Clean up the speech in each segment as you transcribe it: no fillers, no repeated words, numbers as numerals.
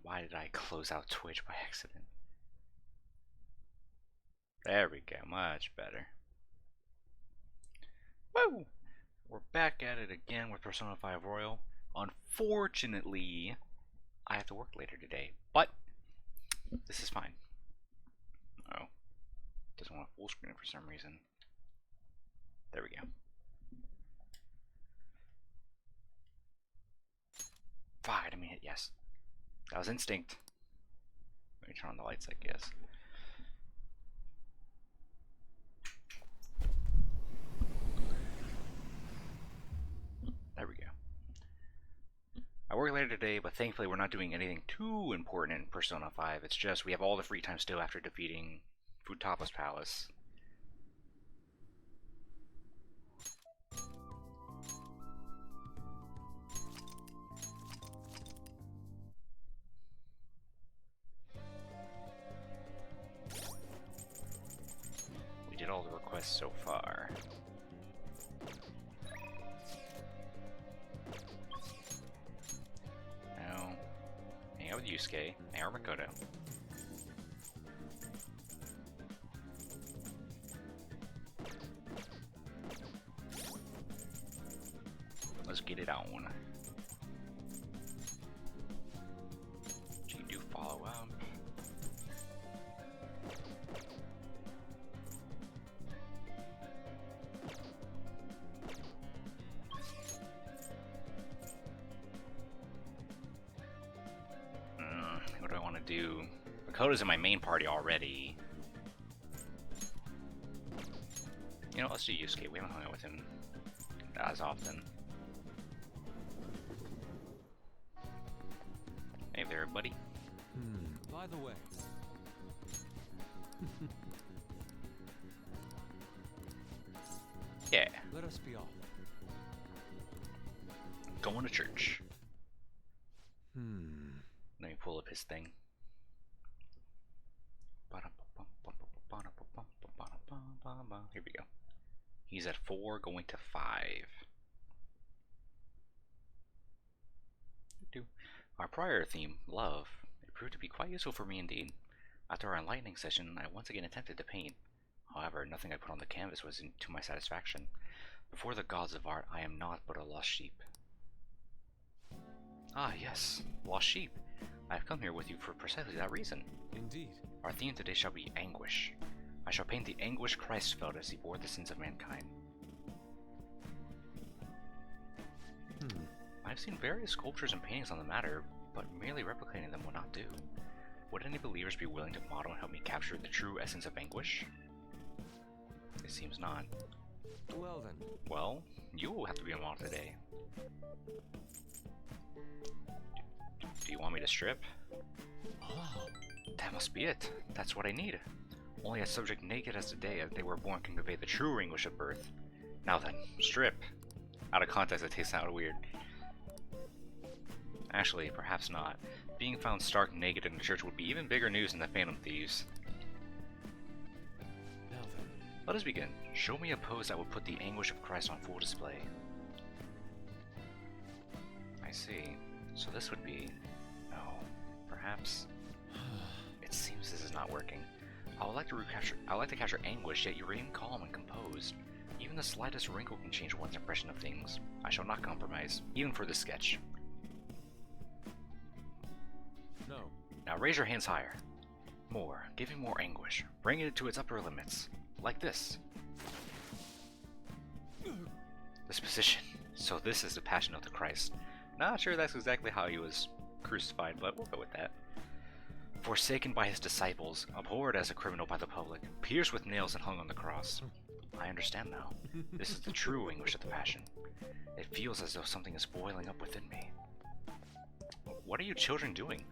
Why did I close out Twitch by accident? There we go, much better. Woo! We're back at it again with Persona 5 Royal. Unfortunately, I have to work later today, but this is fine. Oh, doesn't want full screen for some reason. There we go. Fine, I mean it, yes. That was instinct. Let me turn on the lights, I guess. There we go. I work later today, but thankfully we're not doing anything too important in Persona 5. It's just we have all the free time still after defeating Futaba's Palace. We did all the requests so far. Now, hang out with Yusuke, hang out with Makoto. Let's get it on. She do follow up. What do I want to do? Makoto's in my main party already. You know, let's do Yusuke. We haven't hung out with him as often. Hey there, buddy. By the way. Yeah. Let us be off. Going to church. Let me pull up his thing. Here we go. He's at 4, going to 5. Our prior theme, love, it proved to be quite useful for me indeed. After our enlightening session, I once again attempted to paint. However, nothing I put on the canvas was to my satisfaction. Before the gods of art, I am naught but a lost sheep. Ah, yes, lost sheep. I have come here with you for precisely that reason. Indeed. Our theme today shall be anguish. I shall paint the anguish Christ felt as he bore the sins of mankind. I've seen various sculptures and paintings on the matter, but merely replicating them will not do. Would any believers be willing to model and help me capture the true essence of anguish? It seems not. Well then. Well, you will have to be a model today. Do you want me to strip? Ah. That must be it. That's what I need. Only a subject naked as today as they were born can convey the true anguish of birth. Now then, strip. Out of context, it tastes kind of weird. Actually, perhaps not. Being found stark naked in the church would be even bigger news than the Phantom Thieves. Now then. Let us begin. Show me a pose that would put the anguish of Christ on full display. I see. So this would be... No. Perhaps... It seems this is not working. I would like to capture anguish, yet you remain calm and composed. Even the slightest wrinkle can change one's impression of things. I shall not compromise, even for this sketch. No. Now raise your hands higher. More, giving more anguish. Bring it to its upper limits. Like this. This position. So this is the Passion of the Christ. Not sure that's exactly how he was crucified, but we'll go with that. Forsaken by his disciples, abhorred as a criminal by the public, pierced with nails and hung on the cross. I understand now. This is the true anguish of the Passion. It feels as though something is boiling up within me. What are you children doing?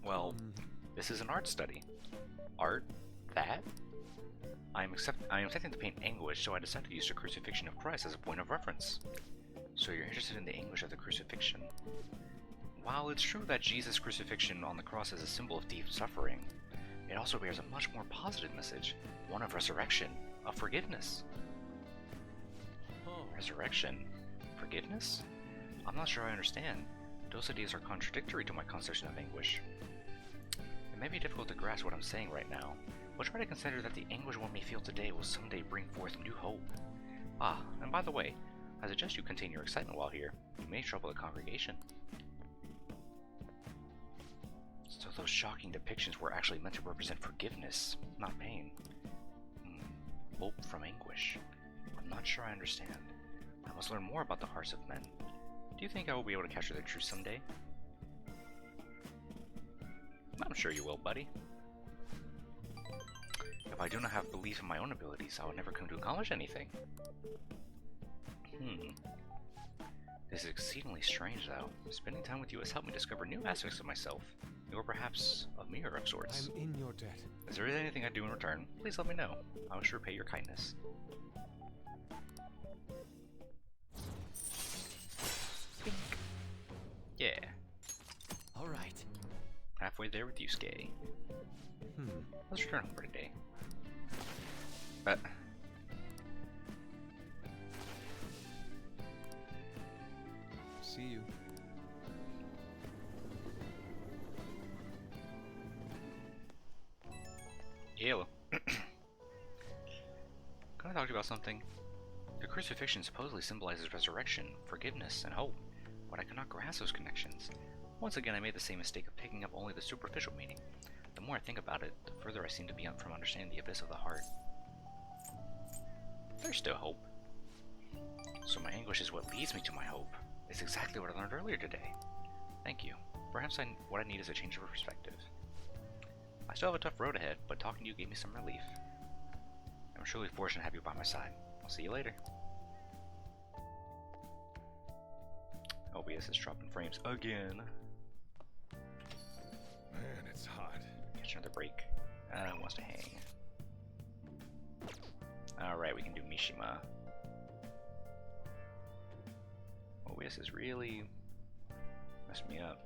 Well, this is an art study. Art? That? I am attempting to paint anguish, so I decided to use the crucifixion of Christ as a point of reference. So you're interested in the anguish of the crucifixion. While it's true that Jesus' crucifixion on the cross is a symbol of deep suffering, it also bears a much more positive message, one of resurrection, of forgiveness. Resurrection? Forgiveness? I'm not sure I understand. Those ideas are contradictory to my conception of anguish. It may be difficult to grasp what I'm saying right now, but try to consider that the anguish one may feel today will someday bring forth new hope. Ah, and by the way, I suggest you contain your excitement while here. You may trouble the congregation. So those shocking depictions were actually meant to represent forgiveness, not pain. Hope from anguish. I'm not sure I understand. I must learn more about the hearts of men. Do you think I will be able to capture their truth someday? I'm sure you will, buddy. If I do not have belief in my own abilities, I will never come to accomplish anything. This is exceedingly strange, though. Spending time with you has helped me discover new aspects of myself. Or perhaps a mirror of sorts. I'm in your debt. Is there anything I do in return? Please let me know. I will sure repay your kindness. Bink. Yeah. Alright. Halfway there with you, Skay. Let's return home for today. But See you. Hello. Can I talk to you about something? The crucifixion supposedly symbolizes resurrection, forgiveness, and hope, but I cannot grasp those connections. Once again, I made the same mistake of picking up only the superficial meaning. The more I think about it, the further I seem to be from understanding the abyss of the heart. There's still hope. So my anguish is what leads me to my hope. It's exactly what I learned earlier today. Thank you. Perhaps what I need is a change of perspective. I still have a tough road ahead, but talking to you gave me some relief. I'm truly fortunate to have you by my side. I'll see you later. OBS is dropping frames again. Man, it's hot. Catch another break. Wants to hang. Alright, we can do Mishima. OBS is really messing me up.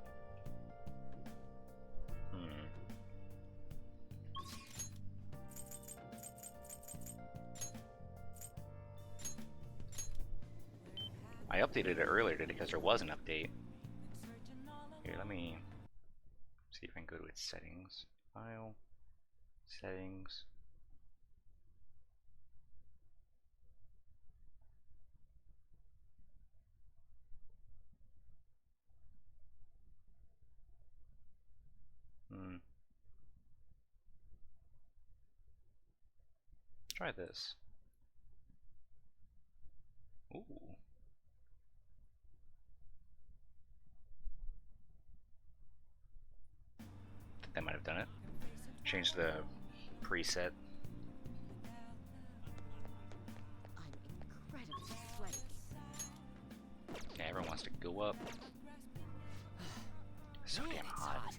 I updated it earlier today because there was an update. Here, let me see if I can go to its settings. File, settings. Try this. Ooh. Think that might have done it. Change the preset. I'm incredibly sweaty. Yeah, everyone wants to go up. So Man, damn it's hot.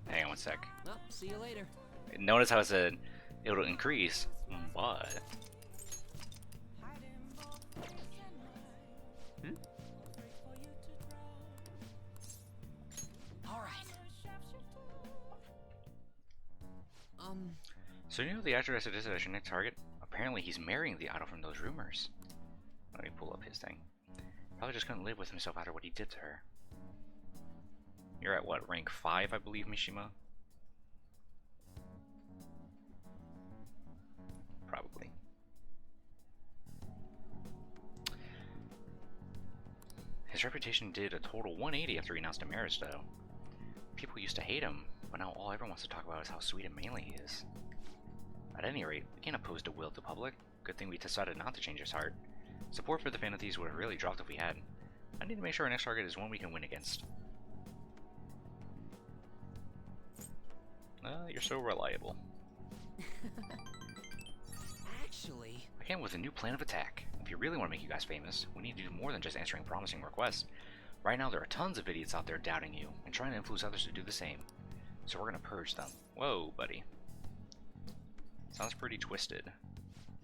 Hang on one sec. Well, see you later. Notice how it said it'll increase, but All right. So you know the actor as a next target? Apparently he's marrying the idol from those rumors. Let me pull up his thing. Probably just couldn't live with himself after what he did to her. You're at what, rank 5, I believe, Mishima? Probably. His reputation did a total 180 after he announced a marriage, though. People used to hate him, but now all everyone wants to talk about is how sweet and manly he is. At any rate, we can't oppose the will of the public. Good thing we decided not to change his heart. Support for the fantasies would have really dropped if we had. I need to make sure our next target is one we can win against. You're so reliable. Actually, I came with a new plan of attack. If you really want to make you guys famous, we need to do more than just answering promising requests. Right now there are tons of idiots out there doubting you, and trying to influence others to do the same. So we're gonna purge them. Whoa, buddy. Sounds pretty twisted.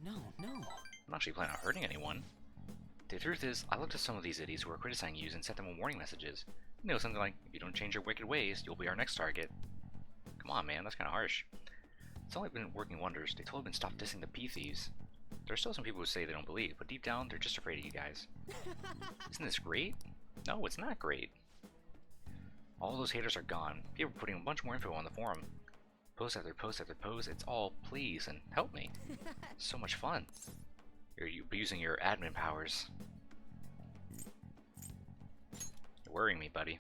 no. I'm not actually planning on hurting anyone. The truth is, I looked at some of these idiots who are criticizing you and sent them warning messages. You know, something like, if you don't change your wicked ways, you'll be our next target. Come on, man, that's kinda harsh. It's only been working wonders. They told him to stop dissing the pea thieves. There's still some people who say they don't believe, but deep down, they're just afraid of you guys. Isn't this great? No, it's not great. All those haters are gone. People are putting a bunch more info on the forum. Post after post after post, it's all please and help me. So much fun. You're abusing your admin powers. You're worrying me, buddy.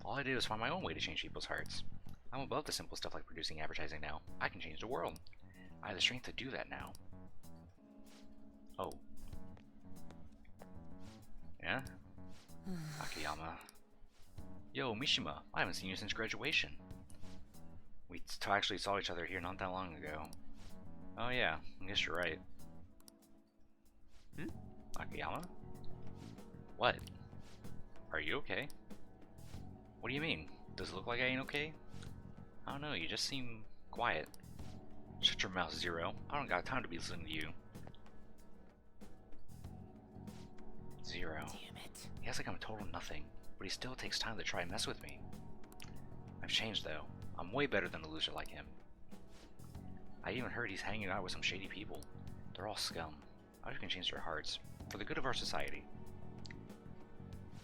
All I did was find my own way to change people's hearts. I'm above the simple stuff like producing advertising now. I can change the world. I have the strength to do that now. Oh. Yeah? Akiyama. Yo, Mishima, I haven't seen you since graduation. We actually saw each other here not that long ago. Oh yeah, I guess you're right. Akiyama? What? Are you okay? What do you mean? Does it look like I ain't okay? I don't know, you just seem quiet. Shut your mouth, Zero. I don't got time to be listening to you. Zero. Damn it. He has like I'm a total nothing, but he still takes time to try and mess with me. I've changed though. I'm way better than a loser like him. I even heard he's hanging out with some shady people. They're all scum. I hope we can change their hearts, for the good of our society.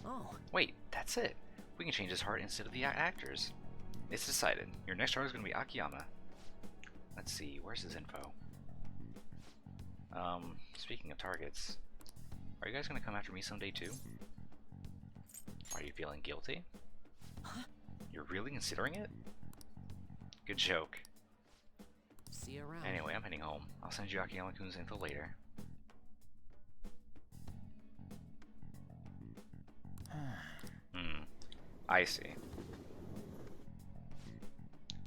Oh. Wait, that's it. We can change his heart instead of the actors. It's decided. Your next target is going to be Akiyama. Let's see, where's his info? Speaking of targets, are you guys going to come after me someday too? Are you feeling guilty? Huh? You're really considering it? Good joke. See you around. Anyway, I'm heading home. I'll send you Akiyama-kun's info later. I see.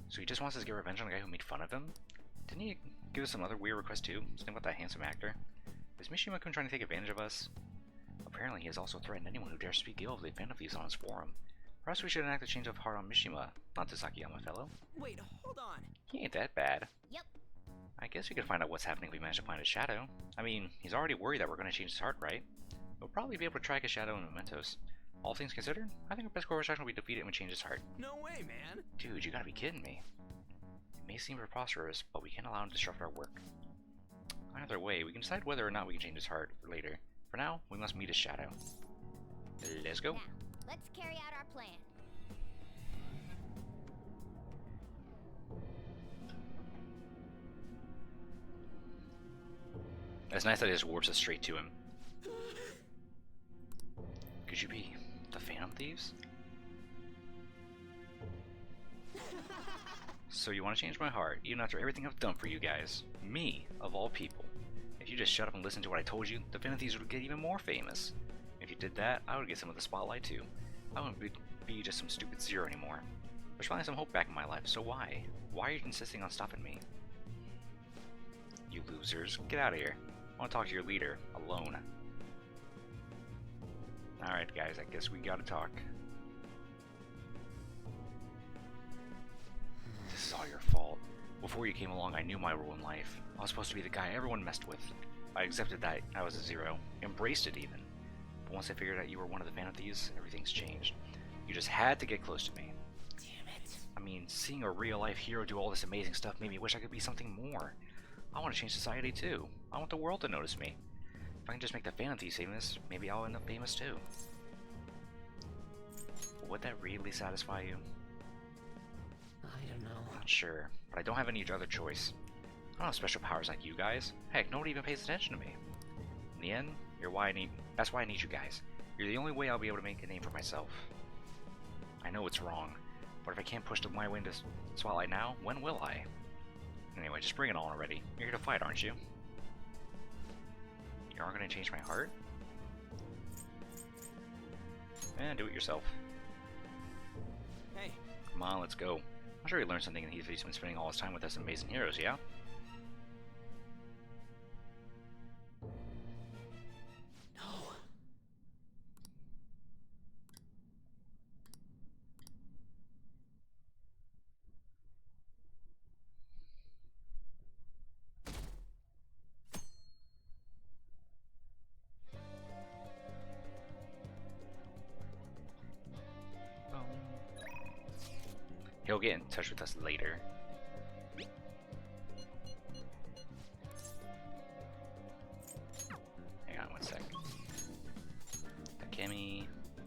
So he just wants us to get revenge on the guy who made fun of him? Didn't he give us some other weird request too? Something about that handsome actor? Is Mishima-kun trying to take advantage of us? Apparently he has also threatened anyone who dares speak ill of the fan of these on his forum. Perhaps we should enact a change of heart on Mishima, not this Akiyama fellow. Wait, hold on. He ain't that bad. Yep. I guess we could find out what's happening if we manage to find his shadow. I mean, he's already worried that we're going to change his heart, right? We'll probably be able to track his shadow in mementos. All things considered, I think our best course of action will be to defeat it and change his heart. No way, man. Dude, you gotta be kidding me. It may seem preposterous, but we can't allow him to disrupt our work. Either way, we can decide whether or not we can change his heart later. For now, we must meet his shadow. Let's go. Now, let's carry out our plan. It's nice that it just warps us straight to him. Could you be the Phantom Thieves? So you want to change my heart, even after everything I've done for you guys? Me, of all people. If you just shut up and listen to what I told you, the Phantom Thieves would get even more famous. If you did that, I would get some of the spotlight too. I wouldn't be just some stupid Zero anymore. There's finally some hope back in my life, so why? Why are you insisting on stopping me? You losers, get out of here. I want to talk to your leader, alone. Alright guys, I guess we gotta talk. This is all your fault. Before you came along, I knew my role in life. I was supposed to be the guy everyone messed with. I accepted that I was a Zero, embraced it even. But once I figured out you were one of the Phantom Thieves, everything's changed. You just had to get close to me. Damn it. I mean, seeing a real-life hero do all this amazing stuff made me wish I could be something more. I want to change society too. I want the world to notice me. If I can just make the Phantom Thieves famous, maybe I'll end up famous too. Would that really satisfy you? I don't know. Not sure, but I don't have any other choice. I don't have special powers like you guys. Heck, nobody even pays attention to me. In the end, that's why I need you guys. You're the only way I'll be able to make a name for myself. I know it's wrong, but if I can't push my way into spotlight now, when will I? Anyway, just bring it on already. You're here to fight, aren't you? You aren't going to change my heart? Eh, do it yourself. Hey. Come on, let's go. I'm sure he learned something and he's been spending all his time with us amazing heroes, yeah? No. He'll get in touch with us later.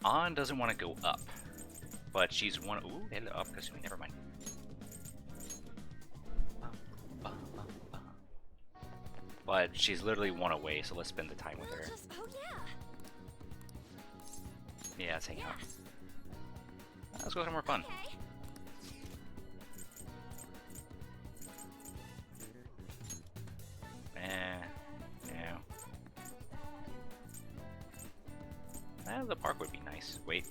An doesn't want to go up, but she's one. Ooh, hello, up, Kasumi, never mind. But she's literally one away, so let's spend the time with her. Oh yeah. Yeah, let's hang Yeah. out. Let's go have more fun. Okay. Yeah. The park would be nice. Wait.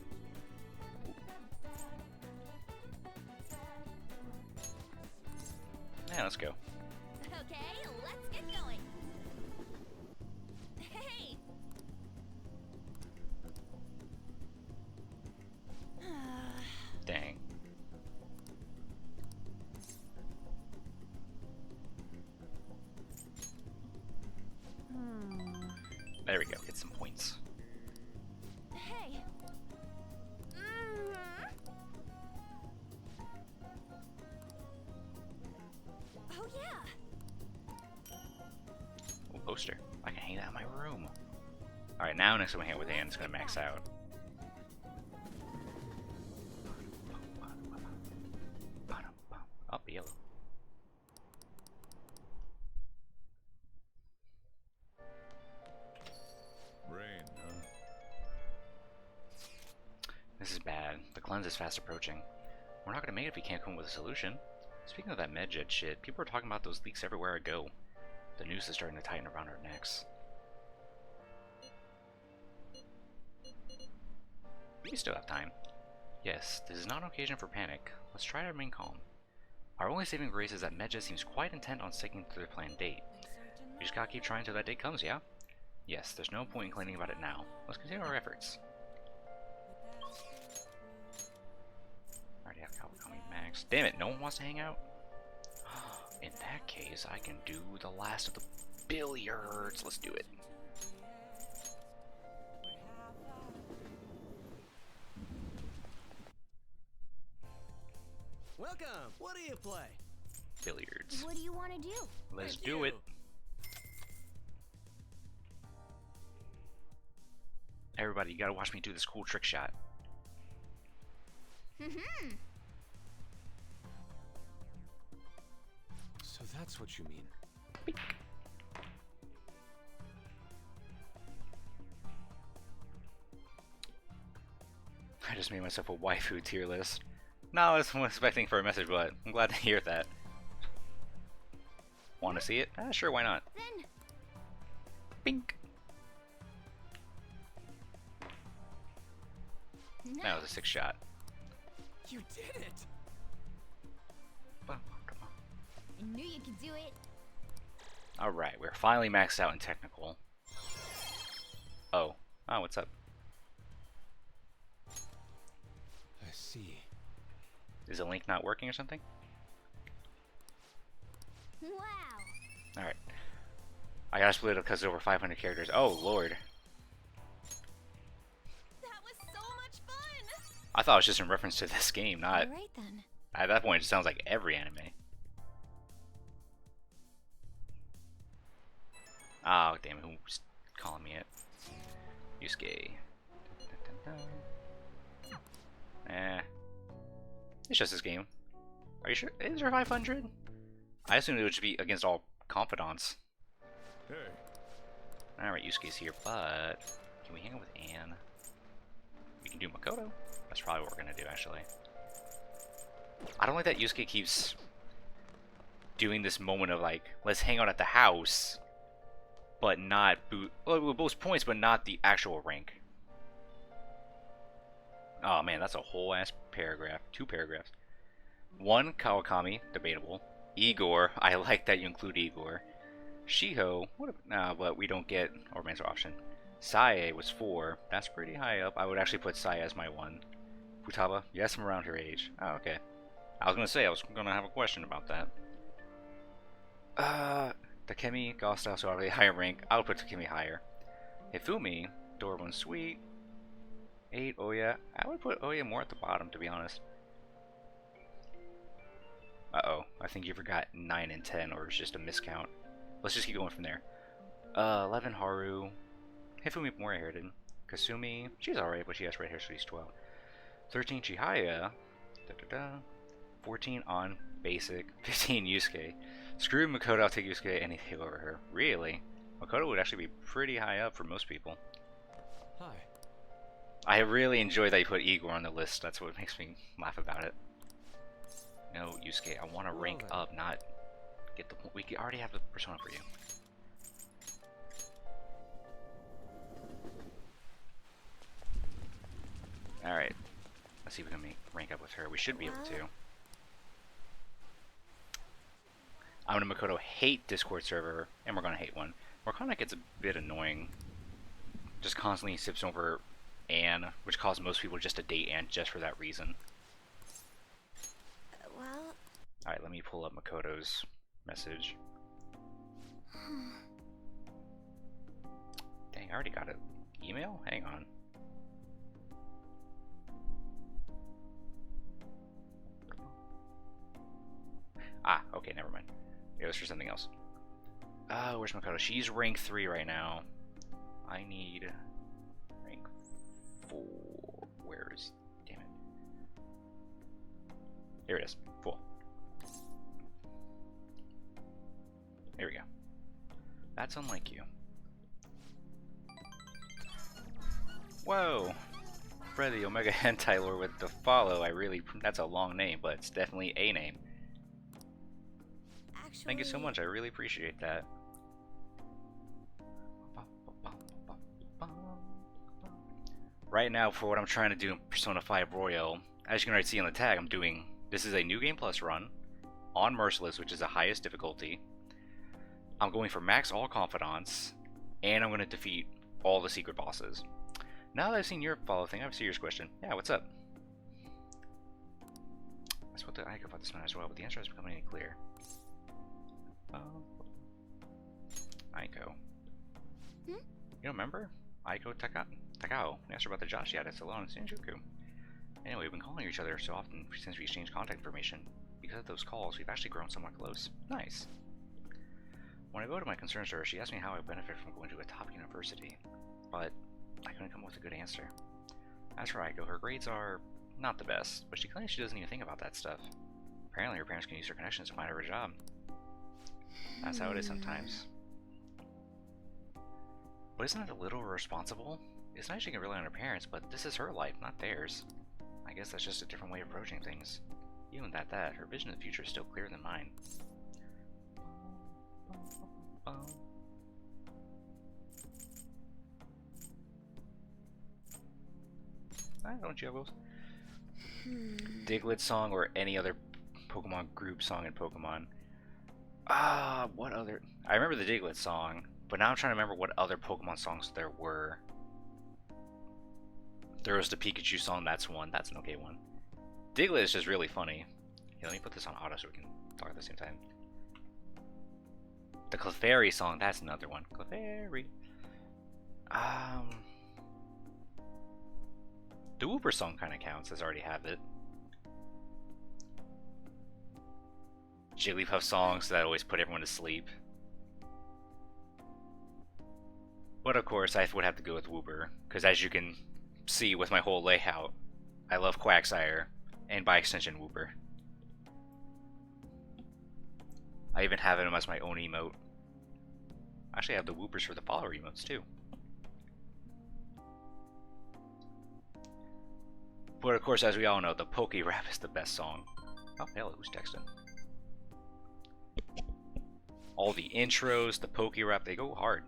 Yeah, let's go. Okay, let's get going. Hey. Dang. There we go. Get some points. Hey. Oh yeah. Ooh, poster. I can hang that in my room. Alright, now next time we hang out with Anne, it's gonna max out. Up yellow. Rain, huh? This is bad. The cleanse is fast approaching. We're not gonna make it if we can't come up with a solution. Speaking of that medjet shit, people are talking about those leaks everywhere I go. The noose is starting to tighten around our necks. We still have time. Yes, this is not an occasion for panic. Let's try to remain calm. Our only saving grace is that Medjet seems quite intent on sticking to their planned date. We just gotta keep trying until that date comes, yeah? Yes, there's no point in complaining about it now. Let's continue our efforts. Already have Kawakami Max. Damn it, no one wants to hang out? In that case, I can do the last of the billiards. Let's do it. Welcome. What do you play? Billiards. What do you want to do? Let's Thank do you. it. Everybody, you gotta watch me do this cool trick shot. So that's what you mean. I just made myself a waifu tier list. No, I wasn't expecting for a message, but I'm glad to hear that. Want to see it? Sure, why not? Then Bink! no. That was a 6 shot. You did it. Come on. I knew you could do it. Alright, we're finally maxed out in technical. Oh. Oh, what's up? I see. Is the link not working or something? Wow. Alright. I gotta split it because there's over 500 characters. Oh, lord. That was so much fun. I thought it was just in reference to this game, not... All right then. At that point, it sounds like every anime. Oh, damn it, who's calling me it? Yusuke. It's just this game. Are you sure? Is there 500? I assumed it would just be against all confidants. Hey. Alright, Yusuke's here, but... Can we hang out with Anne? We can do Makoto. That's probably what we're gonna do, actually. I don't like that Yusuke keeps doing this moment of like, let's hang out at the house, but not well, both points, but not the actual rank. Oh man, that's a whole ass paragraph. 2 paragraphs. 1, Kawakami, debatable. Igor, I like that you include Igor. Shiho, but we don't get a romancer option. Sae was 4, that's pretty high up. I would actually put Sae as my 1. Futaba, yes, I'm around her age. Oh, okay. I was gonna have a question about that. Takemi, Gostyle, so already higher rank. I'll put Takemi higher. Hifumi, door 1 sweet. 8, Oya. I would put Oya more at the bottom, to be honest. Uh-oh, I think you forgot 9 and 10, or it's just a miscount. Let's just keep going from there. 11, Haru. Hifumi more inherited. Kasumi, she's alright, but she has red hair, so she's 12. 13, Chihaya. 14 on basic. 15, Yusuke. Screw Makoto, I'll take Yusuke anything over her. Really? Makoto would actually be pretty high up for most people. Hi. I really enjoy that you put Igor on the list. That's what makes me laugh about it. No, Yusuke, I want to rank up, not get the point. We already have the persona for you. Alright. Let's see if we can rank up with her. We should be able to. I'm gonna Makoto hate Discord server, and we're gonna hate one. Morgana gets a bit annoying. Just constantly sips over Anne, which caused most people just to date Anne just for that reason. Well... Alright, let me pull up Makoto's message. Dang, I already got an email? Hang on. Ah, okay, never mind. It was for something else. Where's Makoto? She's rank 3 right now. I need rank 4. Where is... Damn it. Here it is. Cool. Here we go. That's unlike you. Whoa! Fred the Omega Hentai Lord with the follow. That's a long name, but it's definitely a name. Actually... Thank you so much, I really appreciate that. Right now, for what I'm trying to do in Persona 5 Royal, as you can already see on the tag, this is a New Game Plus run, on Merciless, which is the highest difficulty. I'm going for max all confidants, and I'm going to defeat all the secret bosses. Now that I've seen your follow thing, I have a serious question. Yeah, what's up? I spoke to Aiko about this one as well, but the answer hasn't become any clear. Aiko. You don't remember? Aiko Takao. We asked her about the job she had at Salon in Shinjuku. Anyway, we've been calling each other so often since we exchanged contact information. Because of those calls, we've actually grown somewhat close. Nice. When I go to my concerns to her, she asked me how I benefit from going to a top university. But I couldn't come up with a good answer. As for Aiko, her grades are not the best, but she claims she doesn't even think about that stuff. Apparently her parents can use her connections to find her a job. That's how it is sometimes. But isn't that a little irresponsible? It's nice she can rely on her parents, but this is her life, not theirs. I guess that's just a different way of approaching things. Even that, her vision of the future is still clearer than mine. Don't you have those? Diglett song or any other Pokemon group song in Pokemon. What other... I remember the Diglett song, but now I'm trying to remember what other Pokemon songs there were. There was the Pikachu song, that's one. That's an okay one. Diglett is just really funny. Here, let me put this on auto so we can talk at the same time. The Clefairy song, that's another one. Clefairy. The Wooper song kind of counts, as I already have it. Jigglypuff songs that always put everyone to sleep. But of course, I would have to go with Wooper, because as you can see with my whole layout, I love Quagsire, and by extension Wooper. I even have him as my own emote. Actually, I have the Woopers for the follower emotes too. But of course, as we all know, the Poke Rap is the best song. Oh, hell, who's texting? All the intros, the Poke Rap, they go hard.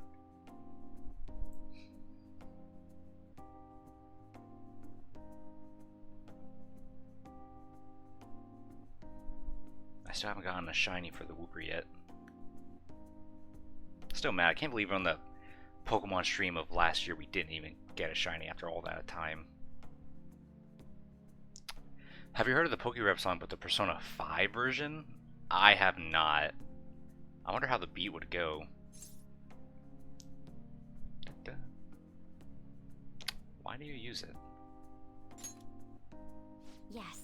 I still haven't gotten a shiny for the Wooper yet. Still mad. I can't believe on the Pokemon stream of last year we didn't even get a shiny after all that time. Have you heard of the Persona 5 version? I have not. I wonder how the beat would go. Does it just go through like the whole list of personas? I feel like that would take even longer. Have you heard of the Pokerap song but the Persona 5 version? I have not. I wonder how the beat would go. Why do you use it? Yes.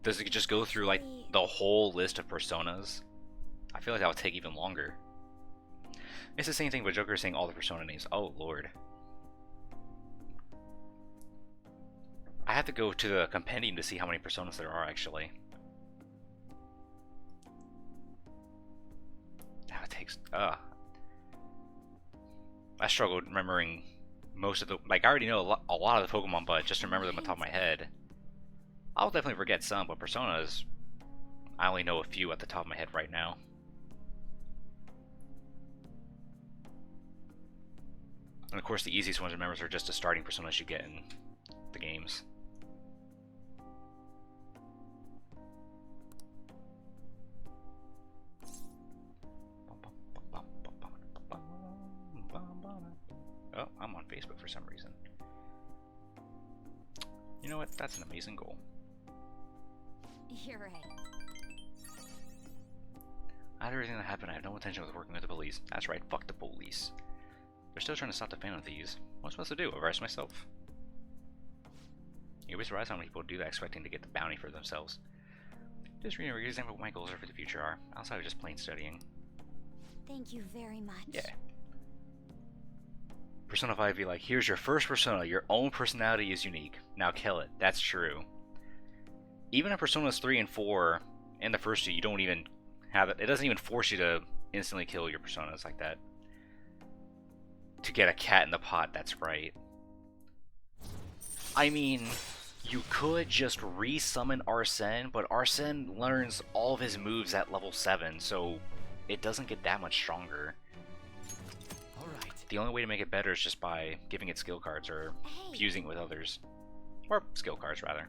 Does it just go through like the whole list of personas? I feel like that would take even longer. It's the same thing with Joker saying all the Persona names. Oh, Lord. I have to go to the compendium to see how many Personas there are, actually. Now it takes... I struggled remembering most of the... Like, I already know a lot of the Pokemon, but just to remember them on top of my head. I'll definitely forget some, but Personas... I only know a few at the top of my head right now. And of course, the easiest ones to remember are just the starting Personas you get in the games. Oh, I'm on Facebook for some reason. You know what? That's an amazing goal. You're right. After everything that happened, I have no intention of working with the police. That's right, fuck the police. They're still trying to stop the Phantom Thieves. What am I supposed to do? Arrest myself? You'll be surprised how many people do that expecting to get the bounty for themselves. Just reading an example of what my goals are for the future are, outside of just plain studying. Thank you very much. Yeah. Persona 5 be like, here's your first persona, your own personality is unique. Now kill it. That's true. Even in Personas 3 and 4, in the first two, you don't even have it. It doesn't even force you to instantly kill your personas like that. To get a cat in the pot, that's right. I mean, you could just re-summon Arsene, but Arsene learns all of his moves at level 7, so it doesn't get that much stronger. Alright. The only way to make it better is just by giving it skill cards or fusing it with others. Or skill cards, rather.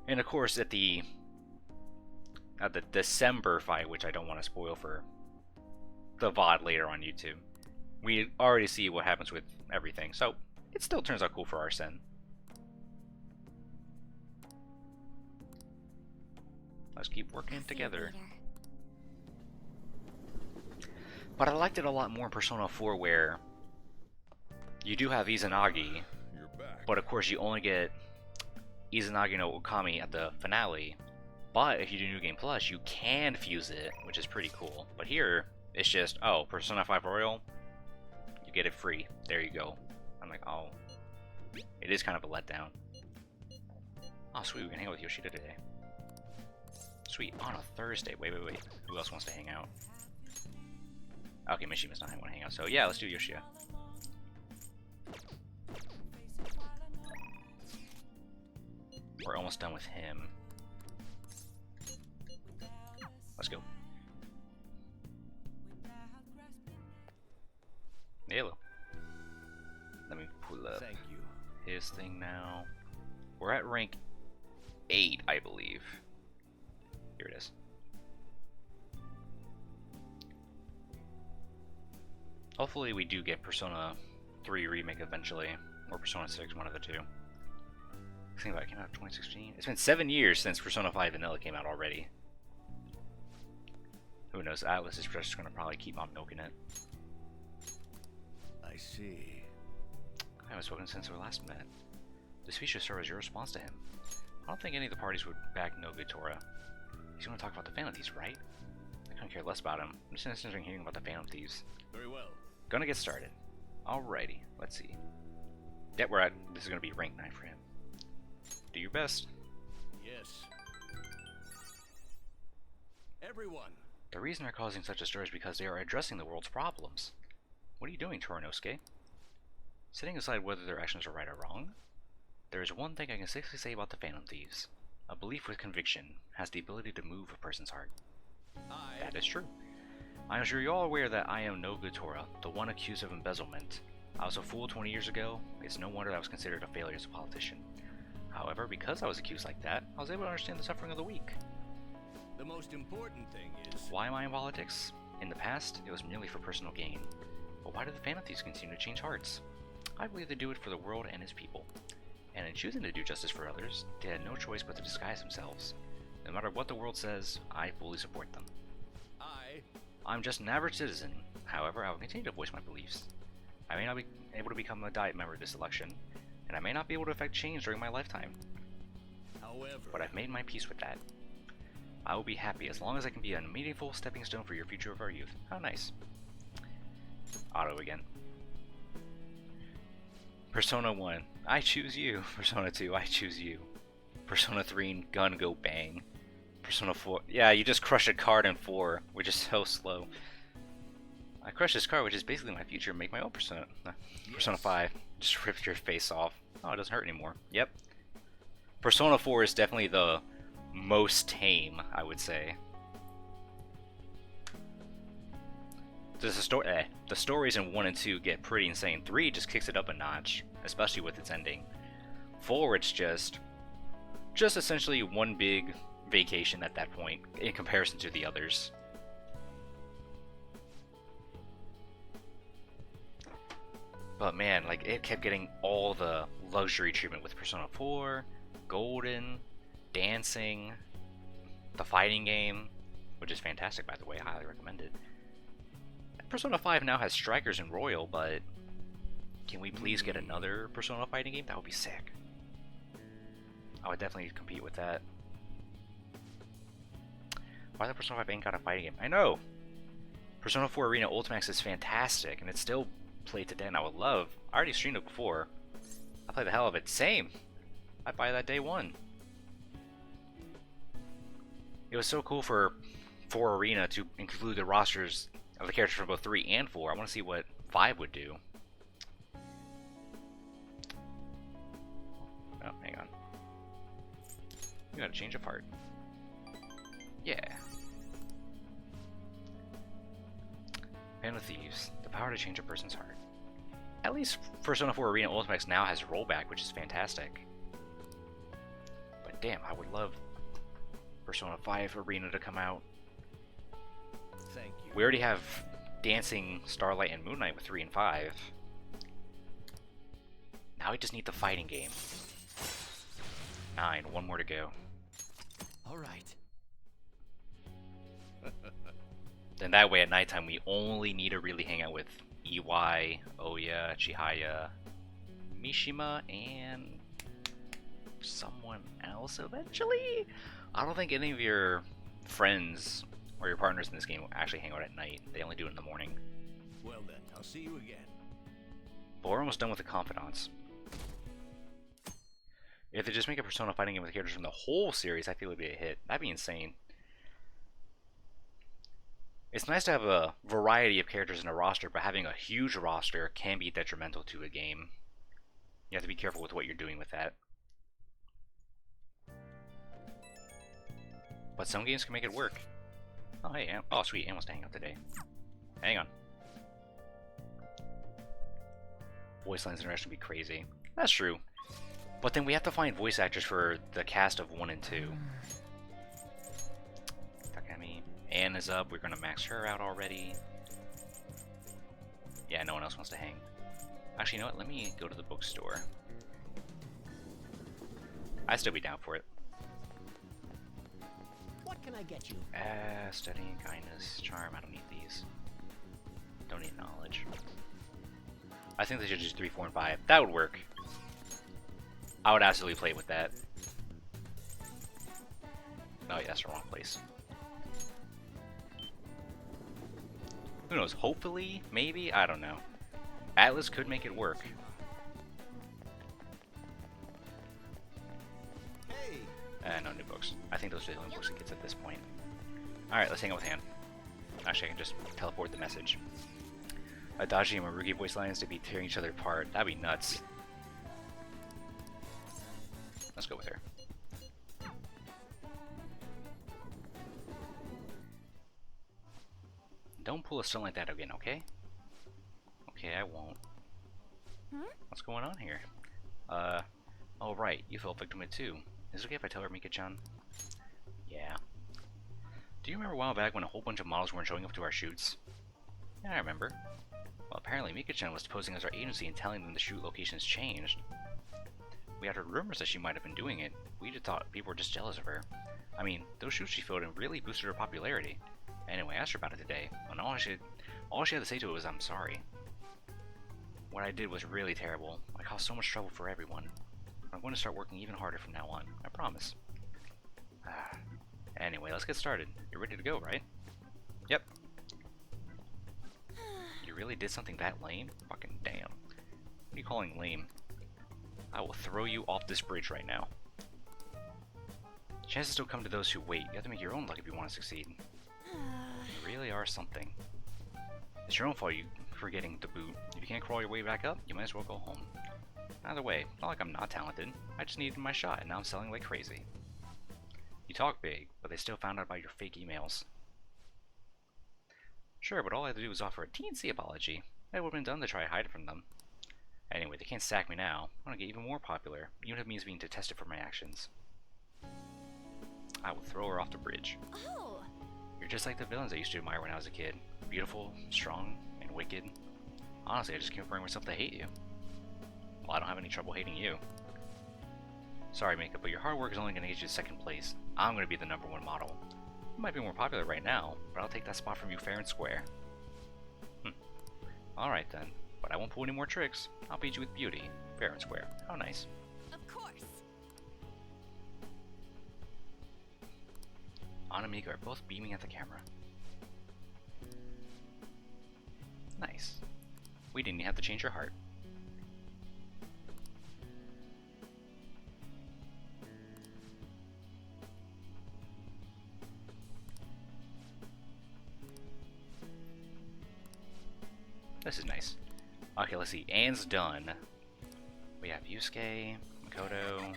And of course, at the December fight, which I don't want to spoil for the VOD later on YouTube, we already see what happens with everything, so it still turns out cool for Arsene. Let's keep working together. But I liked it a lot more in Persona 4, where you do have Izanagi, You're back. but of course you only get Izanagi no Okami at the finale. But if you do New Game Plus, you can fuse it, which is pretty cool. But here, it's just, oh, Persona 5 Royal, you get it free. There you go. I'm like, oh. It is kind of a letdown. Oh, sweet, we can hang out with Yoshida today. Sweet, on a Thursday. Wait. Who else wants to hang out? Okay, Mishima's not want to hang out, so yeah, let's do Yoshida. We're almost done with him. Let's go. Hello. Let me pull up Thank you. his thing now. We're at rank 8, I believe. Here it is. Hopefully we do get Persona 3 Remake eventually, or Persona 6, one of the two. Think about it, came out in 2016. It's been 7 years since Persona 5 Vanilla came out already. Who knows? ATLUS is just gonna probably keep on milking it. I see. I haven't spoken since we last met. This speech should serve as your response to him. I don't think any of the parties would back no good Tora. He's gonna talk about the Phantom Thieves, right? I couldn't care less about him. I'm just interested in hearing about the Phantom Thieves. Very well. Gonna get started. Alrighty, let's see. Yeah, this is gonna be rank 9 for him. Do your best. Yes. Everyone. The reason they're causing such a stir is because they are addressing the world's problems. What are you doing, Torinosuke? Setting aside whether their actions are right or wrong, there is one thing I can safely say about the Phantom Thieves. A belief with conviction has the ability to move a person's heart. That is true. I am sure you're all aware that I am no good Tora, the one accused of embezzlement. I was a fool 20 years ago. It's no wonder I was considered a failure as a politician. However, because I was accused like that, I was able to understand the suffering of the weak. The most important thing is... Why am I in politics? In the past, it was merely for personal gain. But why do the Phantom Thieves continue to change hearts? I believe they do it for the world and its people. And in choosing to do justice for others, they had no choice but to disguise themselves. No matter what the world says, I fully support them. I'm just an average citizen. However, I will continue to voice my beliefs. I may not be able to become a Diet member this election, and I may not be able to affect change during my lifetime. However... But I've made my peace with that. I will be happy as long as I can be a meaningful stepping stone for your future of our youth. How nice. Auto again. Persona 1, I choose you. Persona 2, I choose you. Persona 3, gun go bang. Persona 4, yeah, you just crush a card in 4, which is so slow. I crush this card, which is basically my future, make my own Persona. Persona 5, just ripped your face off. Oh, it doesn't hurt anymore. Yep. Persona 4 is definitely the most tame, I would say. The stories in 1 and 2 get pretty insane. 3 just kicks it up a notch, especially with its ending. 4, it's just essentially one big vacation at that point in comparison to the others. But man, like, it kept getting all the luxury treatment with Persona 4, Golden, dancing, the fighting game, which is fantastic by the way, highly recommend it. Persona 5 now has Strikers and Royal, but can we please get another Persona fighting game? That would be sick. I would definitely compete with that. Why the Persona 5 ain't got a fighting game? I know! Persona 4 Arena Ultimax is fantastic, and it's still played today, and I would love. I already streamed it before. I played the hell of it. Same! I'd buy that day one. It was so cool for Arena to include the rosters of the characters from both 3 and 4. I want to see what 5 would do. Oh, hang on. You gotta change of heart. Yeah. Band of Thieves. The power to change a person's heart. At least Persona 4 Arena Ultimax now has rollback, which is fantastic. But damn, I would love Persona 5 Arena to come out. Thank you. We already have Dancing, Starlight, and Moon Knight with 3 and 5. Now we just need the fighting game. 9, one more to go. Alright. Then that way at nighttime we only need to really hang out with EY, Oya, Chihaya, Mishima, and someone else eventually? I don't think any of your friends or your partners in this game will actually hang out at night. They only do it in the morning. Well then, I'll see you again. But we're almost done with the Confidants. If they just make a Persona fighting game with characters from the whole series, I feel it would be a hit. That'd be insane. It's nice to have a variety of characters in a roster, but having a huge roster can be detrimental to a game. You have to be careful with what you're doing with that. But some games can make it work. Oh, hey, oh sweet, Anne wants to hang out today. Hang on. Voice lines interaction would be crazy. That's true. But then we have to find voice actors for the cast of 1 and 2. Takami. Anne is up, we're gonna max her out already. Yeah, no one else wants to hang. Actually, you know what, let me go to the bookstore. I'd still be down for it. What can I get you? Studying, kindness, charm, I don't need these. Don't need knowledge. I think they should just 3, 4, and 5. That would work. I would absolutely play with that. Oh yeah, that's the wrong place. Who knows, hopefully, maybe, I don't know. ATLUS could make it work. Hey! No new books. I think those are the only books it gets at this point. Alright, let's hang out with Han. Actually, I can just teleport the message. Adachi and Maruki voice lines to be tearing each other apart. That'd be nuts. Let's go with her. Don't pull a stunt like that again, okay? Okay, I won't. What's going on here? Oh right, you fell victim to it too. Is it okay if I tell her, Mika-chan? Yeah. Do you remember a while back when a whole bunch of models weren't showing up to our shoots? Yeah, I remember. Well, apparently Mika-chan was posing as our agency and telling them the shoot locations changed. We had heard rumors that she might have been doing it. We just thought people were just jealous of her. I mean, those shoots she filmed really boosted her popularity. Anyway, I asked her about it today, and all she had to say to it was, I'm sorry. What I did was really terrible. I caused so much trouble for everyone. I'm going to start working even harder from now on. I promise. Anyway, let's get started. You're ready to go, right? Yep. You really did something that lame? Fucking damn. What are you calling lame? I will throw you off this bridge right now. Chances don't come to those who wait. You have to make your own luck if you want to succeed. You really are something. It's your own fault for getting the boot. If you can't crawl your way back up, you might as well go home. Either way, not like I'm not talented. I just needed my shot, and now I'm selling like crazy. You talk big, but they still found out about your fake emails. Sure, but all I had to do was offer a teensy apology. That would have been done to try to hide it from them. Anyway, they can't sack me now. I want to get even more popular, even if it means being detested for my actions. I will throw her off the bridge. Oh! You're just like the villains I used to admire when I was a kid. Beautiful, strong, and wicked. Honestly, I just can't bring myself to hate you. Well, I don't have any trouble hating you. Sorry, Mika, but your hard work is only going to get you to second place. I'm going to be the #1 model. You might be more popular right now, but I'll take that spot from you fair and square. Alright then, but I won't pull any more tricks. I'll beat you with beauty, fair and square. How nice. Of course! Anna and Mika are both beaming at the camera. Nice. We didn't even have to change your heart. This is nice. Okay, let's see. Anne's done. We have Yusuke, Makoto,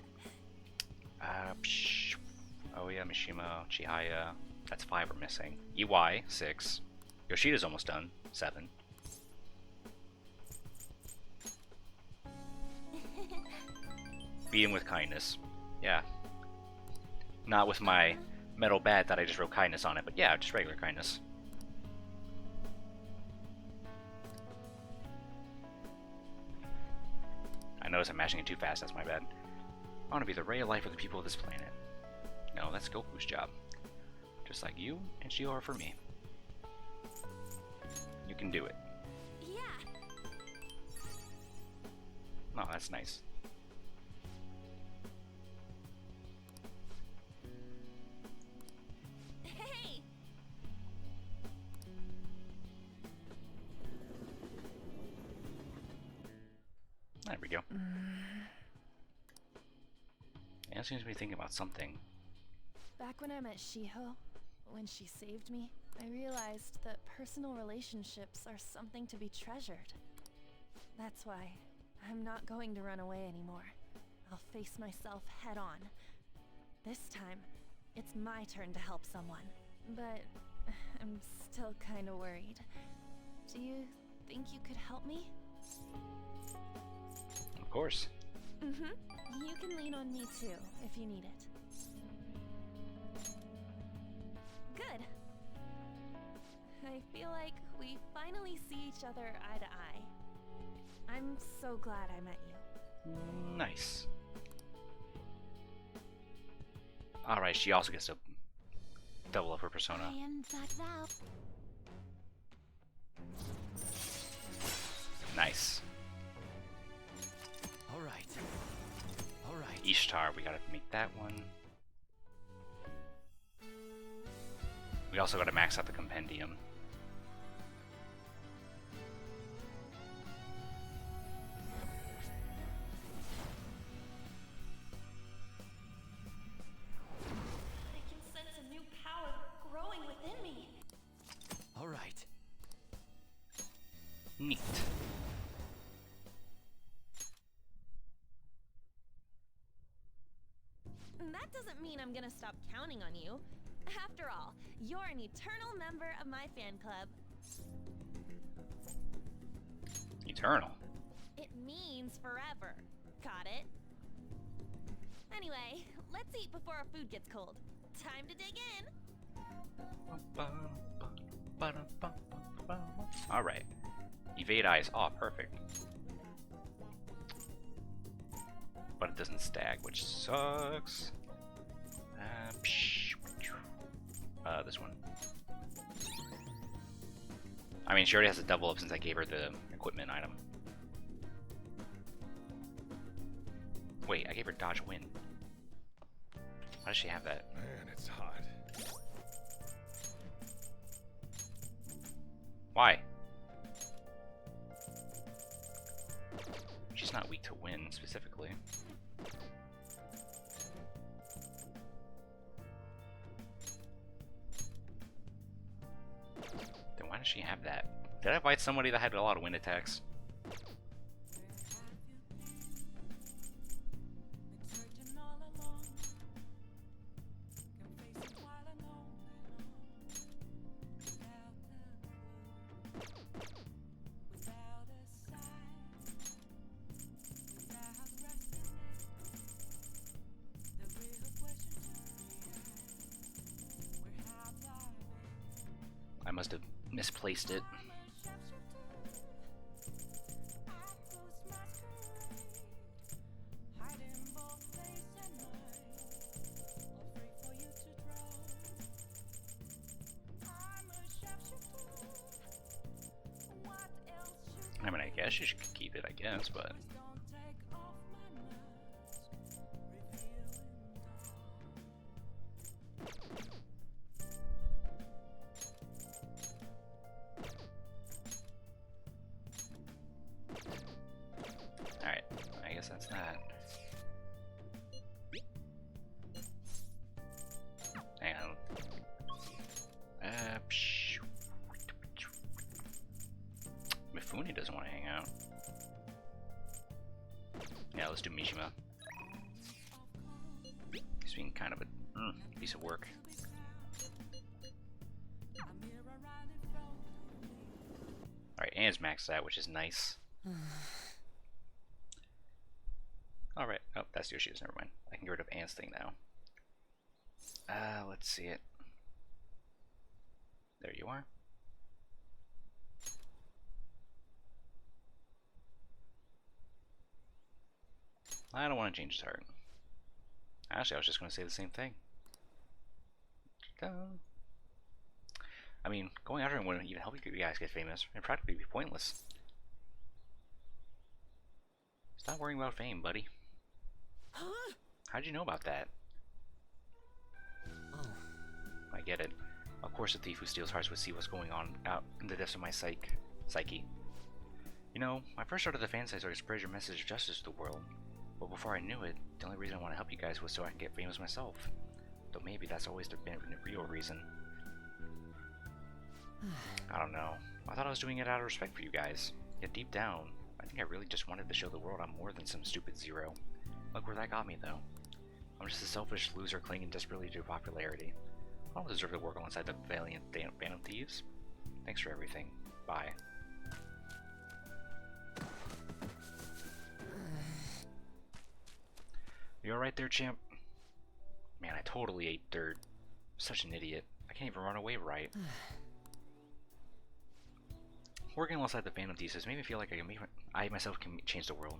Oya, Mishima, Chihaya. That's 5 we're missing. EY, 6. Yoshida's almost done. 7. Beat him with kindness. Yeah. Not with my metal bat that I just wrote kindness on it, but yeah, just regular kindness. I notice I'm mashing it too fast, that's my bad. I want to be the ray of light for the people of this planet. No, that's Goku's job. Just like you and Shio are for me. You can do it. Yeah! Oh, that's nice. Hey! There we go. Anne seems to be thinking about something. Back when I met Shiho, when she saved me, I realized that personal relationships are something to be treasured. That's why I'm not going to run away anymore. I'll face myself head on. This time, it's my turn to help someone. But I'm still kinda worried. Do you think you could help me? Of course. Mm-hmm. You can lean on me too, if you need it. Good. I feel like we finally see each other eye to eye. I'm so glad I met you. Nice. Alright, she also gets to double up her persona. I am back now. Nice. Alright. Alright. Ishtar, we gotta make that one. We also gotta max out the compendium. I can sense a new power growing within me. Alright. Neat. That doesn't mean I'm gonna stop counting on you. After all, you're an eternal member of my fan club. Eternal. It means forever. Got it? Anyway, let's eat before our food gets cold. Time to dig in. Alright. Evade eyes. Oh, perfect. But it doesn't stag, which sucks. This one. I mean, she already has a double up since I gave her the equipment item. Wait, I gave her dodge win. Why does she have that? Man, it's hot. she's not weak to win, specifically. Then why does she have that? Did I fight somebody that had a lot of wind attacks? I must have misplaced it. I mean, I guess you should keep it, I guess, but... Alright, I guess that's that. Hang on. Mifune doesn't want to hang out. Yeah, let's do Mishima. He's being kind of a piece of work. Alright, Anne's maxed out, which is nice. Alright, oh, that's Yoshi's, never mind. I can get rid of Anne's thing now. Let's see it. There you are. I don't want to change his heart. Actually, I was just going to say the same thing. I mean, going after him wouldn't even help you guys get famous. It'd practically be pointless. Stop worrying about fame, buddy. Huh? How'd you know about that? Oh. I get it. Of course, a thief who steals hearts would see what's going on out in the depths of my psyche. You know, I first started the fan site so I could spread your message of justice to the world. But before I knew it, the only reason I want to help you guys was so I can get famous myself. Though maybe that's always been the real reason. I don't know. I thought I was doing it out of respect for you guys. Yet deep down, I think I really just wanted to show the world I'm more than some stupid zero. Look where that got me, though. I'm just a selfish loser clinging desperately to popularity. I don't deserve to work alongside the valiant band of thieves. Thanks for everything. Bye. You alright there, champ? Man, I totally ate dirt. Such an idiot. I can't even run away right. Working alongside the Phantom Thieves has made me feel like I myself can change the world.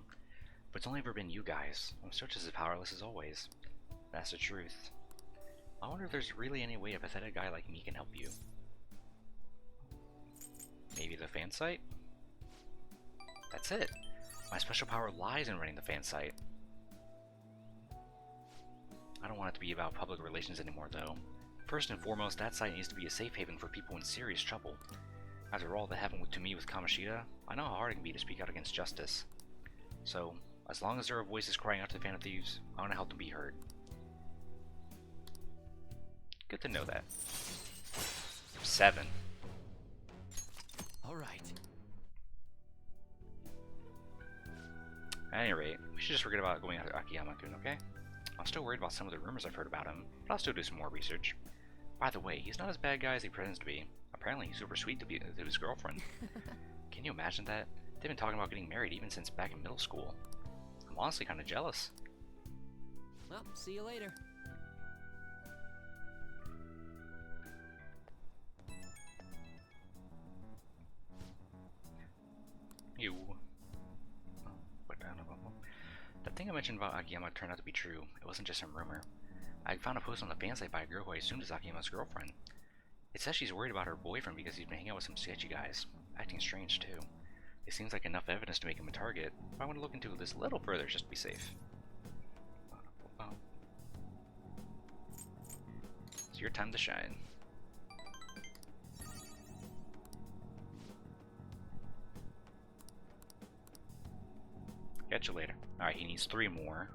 But it's only ever been you guys. I'm still just as powerless as always. That's the truth. I wonder if there's really any way a pathetic guy like me can help you. Maybe the fan site? That's it. My special power lies in running the fan site. I don't want it to be about public relations anymore, though. First and foremost, that site needs to be a safe haven for people in serious trouble. After all that happened to me with Kamoshida, I know how hard it can be to speak out against justice. So, as long as there are voices crying out to the Phantom Thieves, I want to help them be heard. Good to know that. 7. All right. At any rate, we should just forget about going after Akiyama-kun, okay? I'm still worried about some of the rumors I've heard about him, but I'll still do some more research. By the way, he's not as bad guy as he pretends to be. Apparently he's super sweet to his girlfriend. Can you imagine that? They've been talking about getting married even since back in middle school. I'm honestly kind of jealous. Well, see you later. You. That thing I mentioned about Akiyama turned out to be true. It wasn't just some rumor. I found a post on the fan site by a girl who I assumed is Akiyama's girlfriend. It says she's worried about her boyfriend because he's been hanging out with some sketchy guys. Acting strange, too. It seems like enough evidence to make him a target, but I want to look into this a little further just to be safe. It's your time to shine. Catch you later. Alright, he needs 3 more.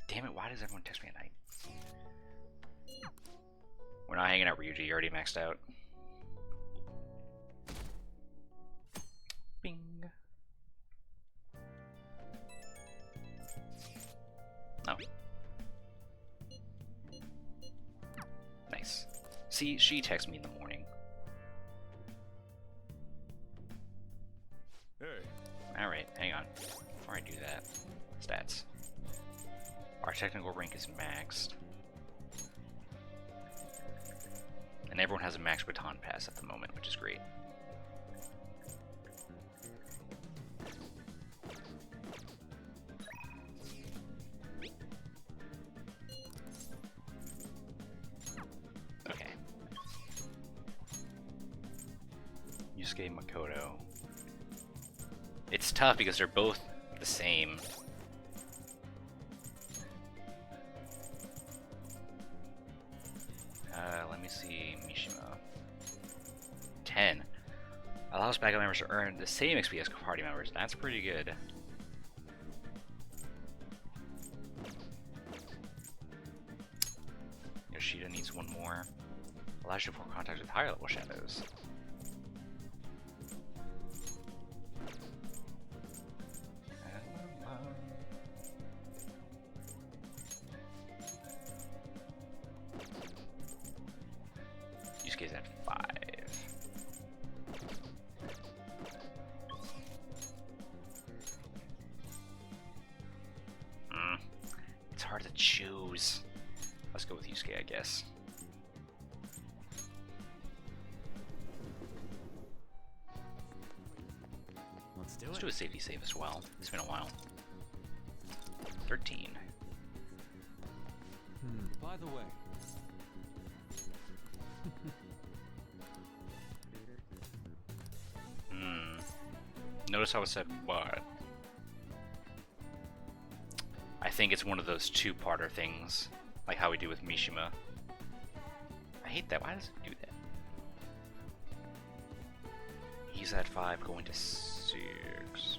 Damn it, why does everyone text me at night? We're not hanging out, Ryuji. You're already maxed out. Bing. Oh. Nice. See, she texts me in the morning. Hey. Alright, hang on. Before I do that, stats. Our technical rank is maxed. And everyone has a max baton pass at the moment, which is great. Okay. Yusuke Makoto. It's tough because they're both the same. Let me see, Mishima. 10. Allows backup members to earn the same XP as party members. That's pretty good. Yoshida needs 1 more. Allows you to form contact with higher level shadows. Yusuke's at 5. It's hard to choose. Let's go with Yusuke, I guess. Let's do a safety save as well. It's been a while. 13. By the way. Notice how it said what? I think it's one of those 2-parter things, like how we do with Mishima. I hate that. Why does it do that? He's at 5, going to 6.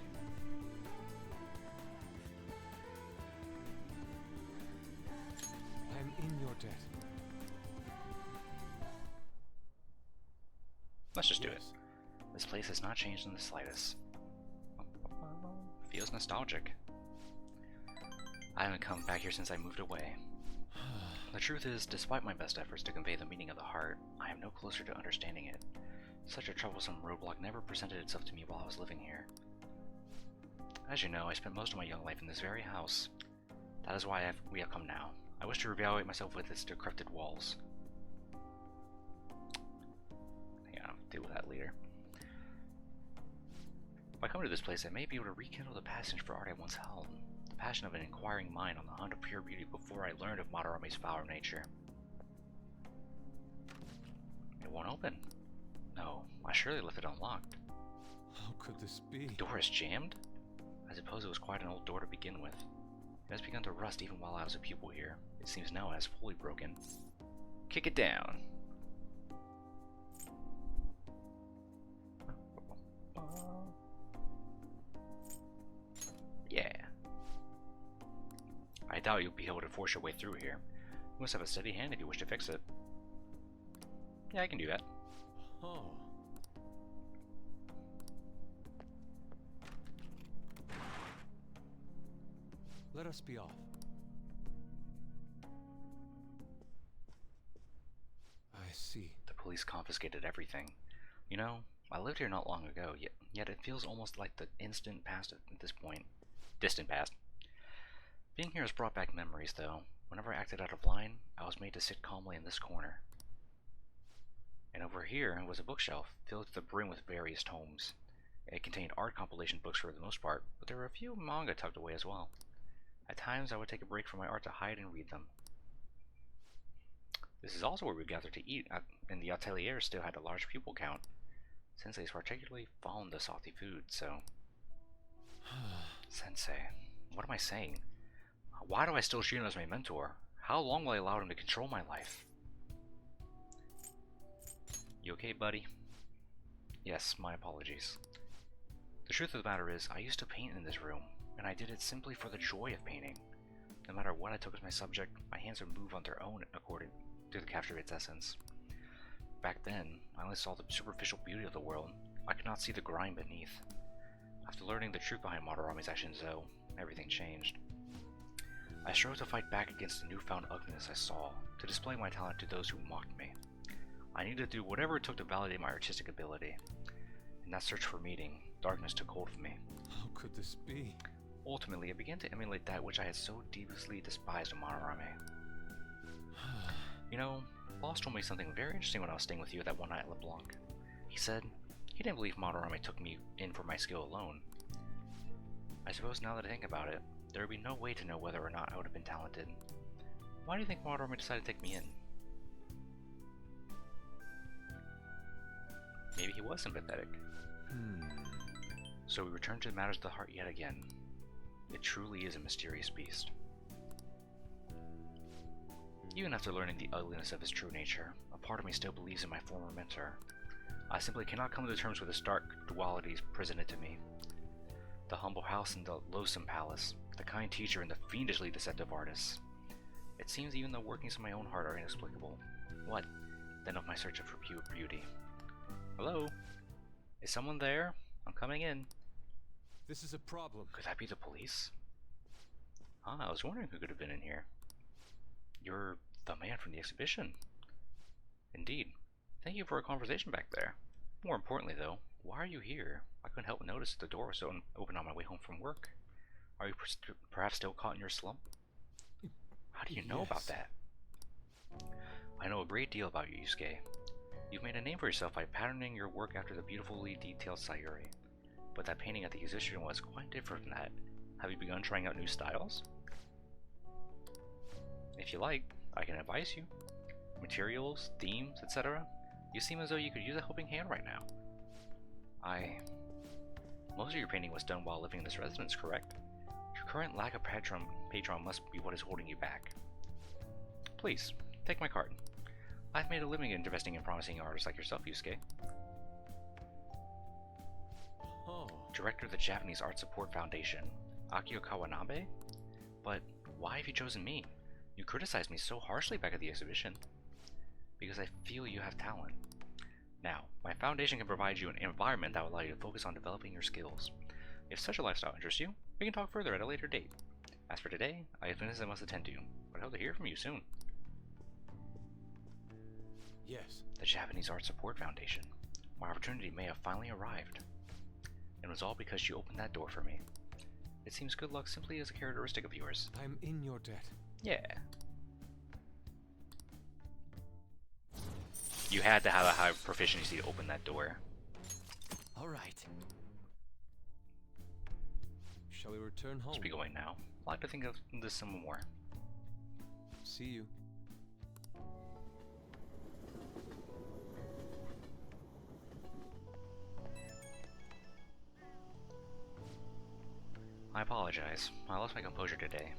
I'm in your debt. Let's just do it. This place has not changed in the slightest. Feels nostalgic. I haven't come back here since I moved away. The truth is, despite my best efforts to convey the meaning of the heart, I am no closer to understanding it. Such a troublesome roadblock never presented itself to me while I was living here. As you know, I spent most of my young life in this very house. That is why we have come now. I wish to reevaluate myself with its decrepit walls. Hang on, I'll deal with that later. If I come to this place, I may be able to rekindle the passion for art I once held. The passion of an inquiring mind on the hunt of pure beauty before I learned of Madarame's foul nature. It won't open. No, I surely left it unlocked. How could this be? The door is jammed? I suppose it was quite an old door to begin with. It has begun to rust even while I was a pupil here. It seems now it has fully broken. Kick it down. Yeah. I doubt you'll be able to force your way through here. You must have a steady hand if you wish to fix it. Yeah, I can do that. Oh. Let us be off. I see. The police confiscated everything. You know, I lived here not long ago, yet it feels almost like the instant past at this point. Distant past. Being here has brought back memories, though. Whenever I acted out of line, I was made to sit calmly in this corner. And over here was a bookshelf, filled to the brim with various tomes. It contained art compilation books for the most part, but there were a few manga tucked away as well. At times, I would take a break from my art to hide and read them. This is also where we gathered to eat, and the atelier still had a large pupil count. Sensei's particularly fond of salty food, so... Sensei, what am I saying? Why do I still treat him as my mentor? How long will I allow him to control my life? You okay, buddy? Yes, my apologies. The truth of the matter is, I used to paint in this room, and I did it simply for the joy of painting. No matter what I took as my subject, my hands would move on their own according to the capture of its essence. Back then, I only saw the superficial beauty of the world. I could not see the grime beneath. After learning the truth behind Madarami's actions, though, everything changed. I strove to fight back against the newfound ugliness I saw, to display my talent to those who mocked me. I needed to do whatever it took to validate my artistic ability. In that search for meaning, darkness took hold of me. How could this be? Ultimately, I began to emulate that which I had so deviously despised in Madarame. You know, Boss told me something very interesting when I was staying with you that one night at LeBlanc. He said he didn't believe Madarame took me in for my skill alone. I suppose now that I think about it, there would be no way to know whether or not I would have been talented. Why do you think Madarame decided to take me in? Maybe he was sympathetic. So we return to the matters of the heart yet again. It truly is a mysterious beast. Even after learning the ugliness of his true nature, a part of me still believes in my former mentor. I simply cannot come to terms with the stark dualities presented to me. The humble house and the loathsome palace, the kind teacher and the fiendishly deceptive artist. It seems even the workings of my own heart are inexplicable. What, then, of my search for pure beauty? Hello? Is someone there? I'm coming in. This is a problem. Could that be the police? I was wondering who could have been in here. You're the man from the exhibition. Indeed. Thank you for our conversation back there. More importantly, though, why are you here? I couldn't help but notice the door was open on my way home from work. Are you perhaps still caught in your slump? How do you know about that? I know a great deal about you, Yusuke. You've made a name for yourself by patterning your work after the beautifully detailed Sayuri. But that painting at the exhibition was quite different from that. Have you begun trying out new styles? If you like, I can advise you. Materials, themes, etc. You seem as though you could use a helping hand right now. Most of your painting was done while living in this residence, correct? Your current lack of patron must be what is holding you back. Please, take my card. I've made a living investing in promising artists like yourself, Yusuke. Oh. Director of the Japanese Art Support Foundation, Akio Kawanabe? But why have you chosen me? You criticized me so harshly back at the exhibition. Because I feel you have talent. Now, my foundation can provide you an environment that will allow you to focus on developing your skills. If such a lifestyle interests you, we can talk further at a later date. As for today, I have business I must attend to, but I hope to hear from you soon. Yes. The Japanese Art Support Foundation. My opportunity may have finally arrived. It was all because you opened that door for me. It seems good luck simply is a characteristic of yours. I'm in your debt. Yeah. You had to have a high proficiency to open that door. All right. Shall we return home? Let's be going now. I'd like to think of this some more. See you. I apologize. I lost my composure today.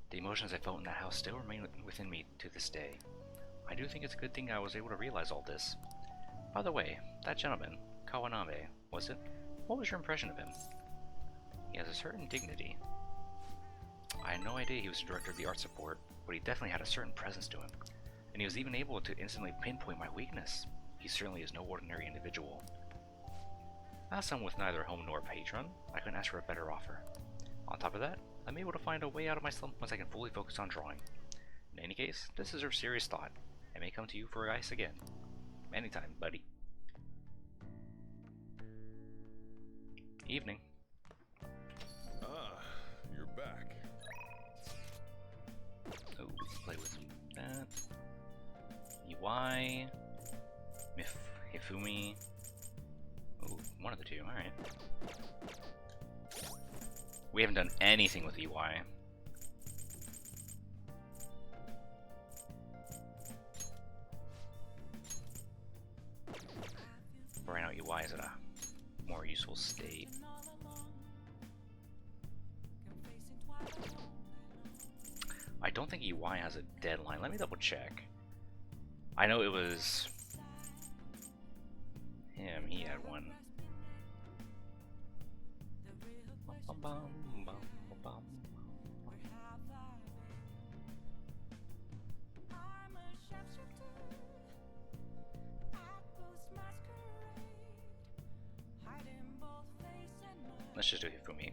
The emotions I felt in that house still remain within me to this day. I do think it's a good thing I was able to realize all this. By the way, that gentleman, Kawanabe, was it? What was your impression of him? He has a certain dignity. I had no idea he was the director of the art support, but he definitely had a certain presence to him. And he was even able to instantly pinpoint my weakness. He certainly is no ordinary individual. As someone with neither home nor patron, I couldn't ask for a better offer. On top of that, I'm able to find a way out of my slump once I can fully focus on drawing. In any case, this deserves serious thought. I may come to you for advice again. Anytime, buddy. Evening. Ah, you're back. Oh, we can play with that. Iwai. Hifumi. Oh, one of the two, alright. We haven't done anything with EY. Right now, EY is at a more useful state. I don't think EY has a deadline. Let me double check. I know it was him, he had one. let's just do Hifumi.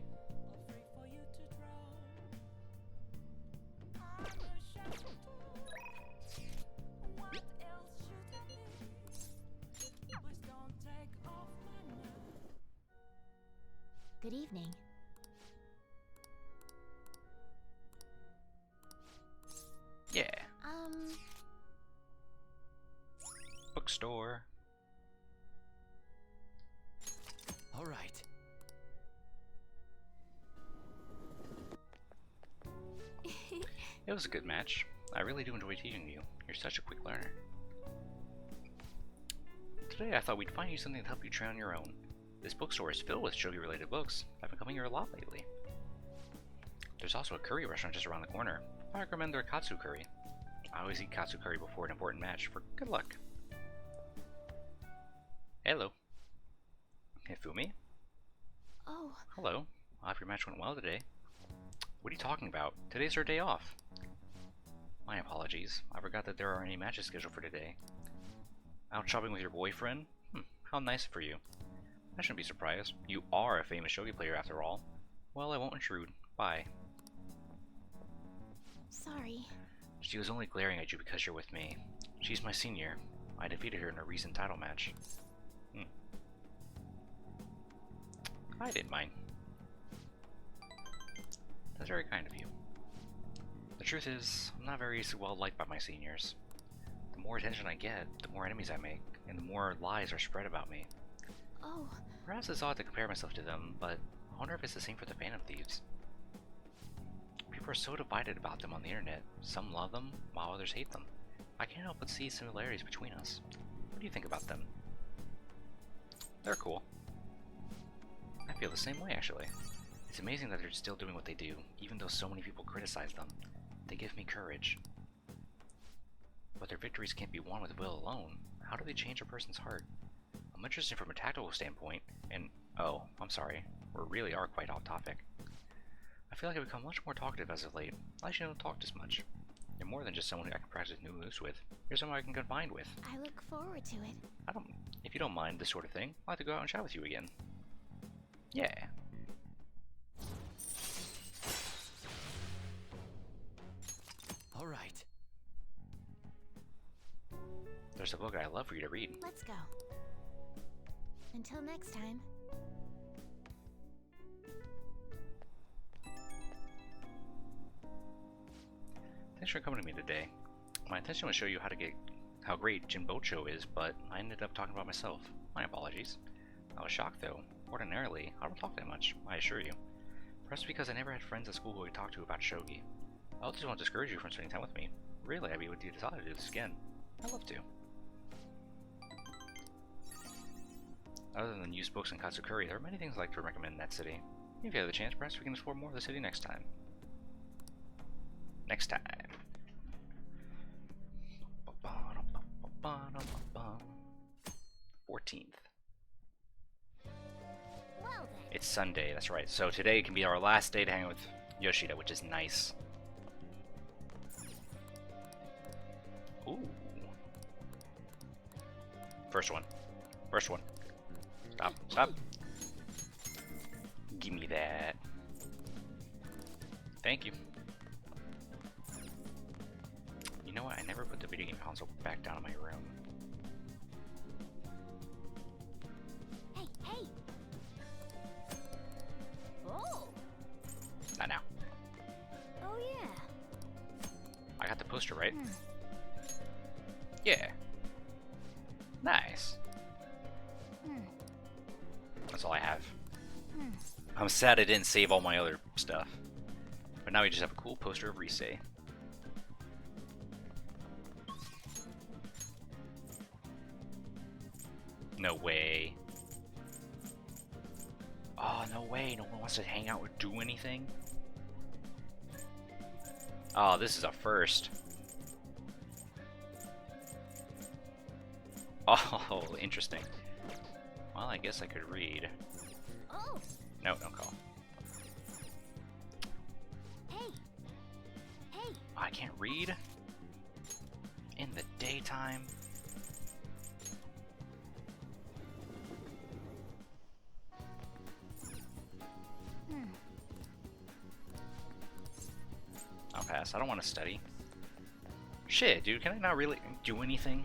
Good evening. Yeah. Bookstore. All right. It was a good match. I really do enjoy teaching you. You're such a quick learner. Today I thought we'd find you something to help you try on your own. This bookstore is filled with shogi-related books. I've been coming here a lot lately. There's also a curry restaurant just around the corner. I recommend their katsu curry. I always eat katsu curry before an important match for good luck. Hello. Hifumi? Oh, Hello. I hope your match went well today. What are you talking about? Today's our day off. My apologies. I forgot that there aren't any matches scheduled for today. Out shopping with your boyfriend? How nice for you. I shouldn't be surprised. You are a famous shogi player after all. Well, I won't intrude. Bye. sorry. She was only glaring at you because you're with me. She's my senior. I defeated her in a recent title match. I didn't mind. That's very kind of you. The truth is, I'm not very well liked by my seniors. The more attention I get, the more enemies I make, and the more lies are spread about me. Oh, Perhaps it's odd to compare myself to them, but I wonder if it's the same for the Phantom Thieves. People are so divided about them on the internet. Some love them, while others hate them. I can't help but see similarities between us. What do you think about them? They're cool. I feel the same way, actually. It's amazing that they're still doing what they do, even though so many people criticize them. They give me courage. But their victories can't be won with will alone. How do they change a person's heart? I'm interested from a tactical standpoint, and oh, I'm sorry, we really are quite off topic. I feel like I've become much more talkative as of late. I actually don't talk this much. You're more than just someone I can practice new moves with. You're someone I can confide with. I look forward to it. If you don't mind this sort of thing, I'd like to go out and chat with you again. Yeah. All right. There's a book I'd love for you to read. Let's go. Until next time. Thanks for coming to me today. My intention was to show you how great Jinbocho is, but I ended up talking about myself. My apologies. I was shocked though. Ordinarily, I don't talk that much, I assure you. Perhaps because I never had friends at school who I talked to about shogi. I also just want to discourage you from spending time with me. Really, I'd be with you to do this again. I'd love to. Other than used books and Katsukuri, there are many things I'd like to recommend in that city. If you have the chance, perhaps we can explore more of the city next time. Next time. 14th. Well then. It's Sunday, that's right. So today can be our last day to hang out with Yoshida, which is nice. Ooh. First one. First one. Stop. Stop. Give me that. Thank you. You know what? I never put the video game console back down in my room. Hey, hey. Oh. Not now. Oh yeah. I got the poster right. Hmm. Yeah. Nice. Hmm. That's all I have. Hmm. I'm sad I didn't save all my other stuff. But now we just have a cool poster of Risei. No way. Oh, no way. No one wants to hang out or do anything? Oh, this is a first. Oh, interesting. Well, I guess I could read. Oh. No, don't call. Hey. Hey. I can't read? In the daytime? pass. I don't want to study. Shit, dude, can I not really do anything?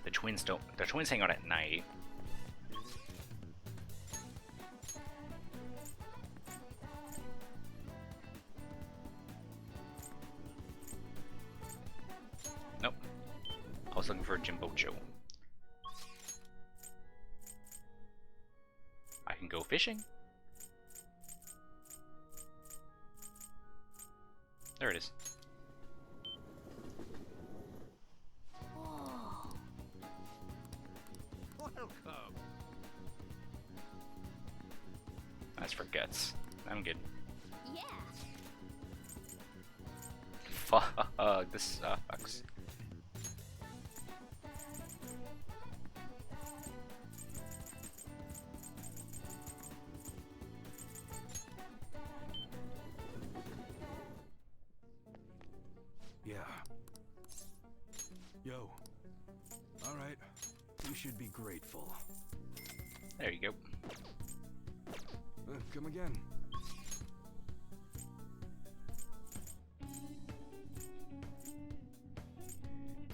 The twins don't. The twins hang out at night. Nope. I was looking for a Jimbocho. I can go fishing. There it is. Welcome. That's for guts. I'm good. Yeah. Fuck, this sucks. Yeah. Yo. All right. You should be grateful. There you go. Come again.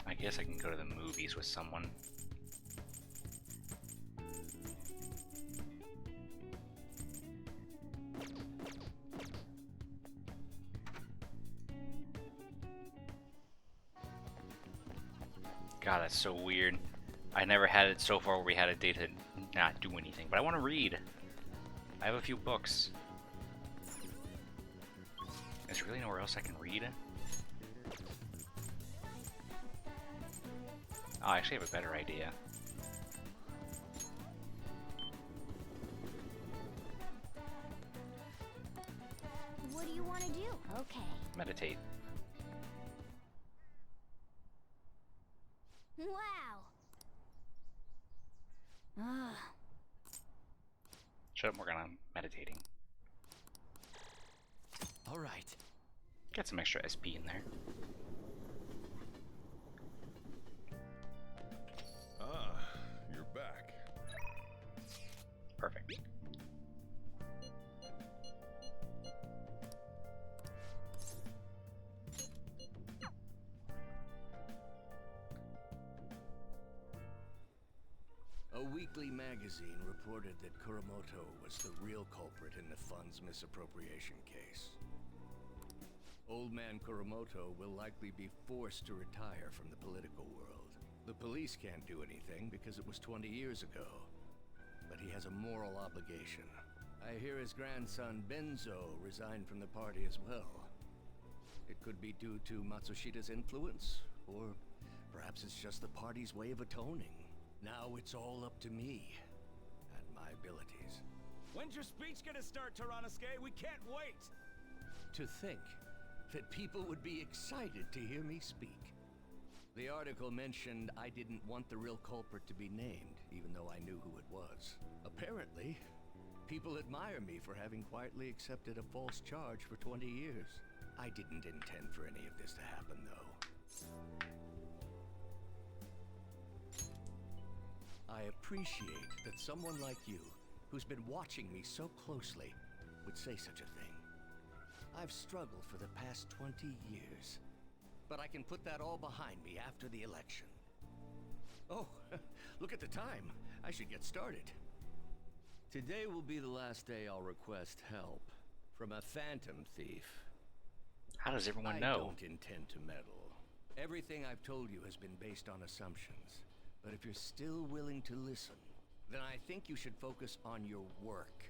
I guess I can go to the movies with someone. God, that's so weird. I never had it so far where we had a day to not do anything, but I want to read. I have a few books. Is there really nowhere else I can read? Oh, I actually have a better idea. What do you want to do? Okay. Meditate. Wow. Ah. Shut up, we're gonna meditating. All right. Get some extra SP in there. Ah, you're back. Perfect. A weekly magazine reported that Kuramoto was the real culprit in the fund's misappropriation case. Old man Kuramoto will likely be forced to retire from the political world. The police can't do anything because it was 20 years ago. But he has a moral obligation. I hear his grandson Benzo resigned from the party as well. It could be due to Matsushita's influence, or perhaps it's just the party's way of atoning. Now it's all up to me and my abilities. When's your speech gonna start, Tyranosuke? We can't wait! To think that people would be excited to hear me speak. The article mentioned I didn't want the real culprit to be named, even though I knew who it was. Apparently, people admire me for having quietly accepted a false charge for 20 years. I didn't intend for any of this to happen, though. I appreciate that someone like you, who's been watching me so closely, would say such a thing. I've struggled for the past 20 years, but I can put that all behind me after the election. Oh, look at the time. I should get started. Today will be the last day I'll request help from a phantom thief. How does everyone I know? don't intend to meddle. Everything I've told you has been based on assumptions. But if you're still willing to listen, then I think you should focus on your work.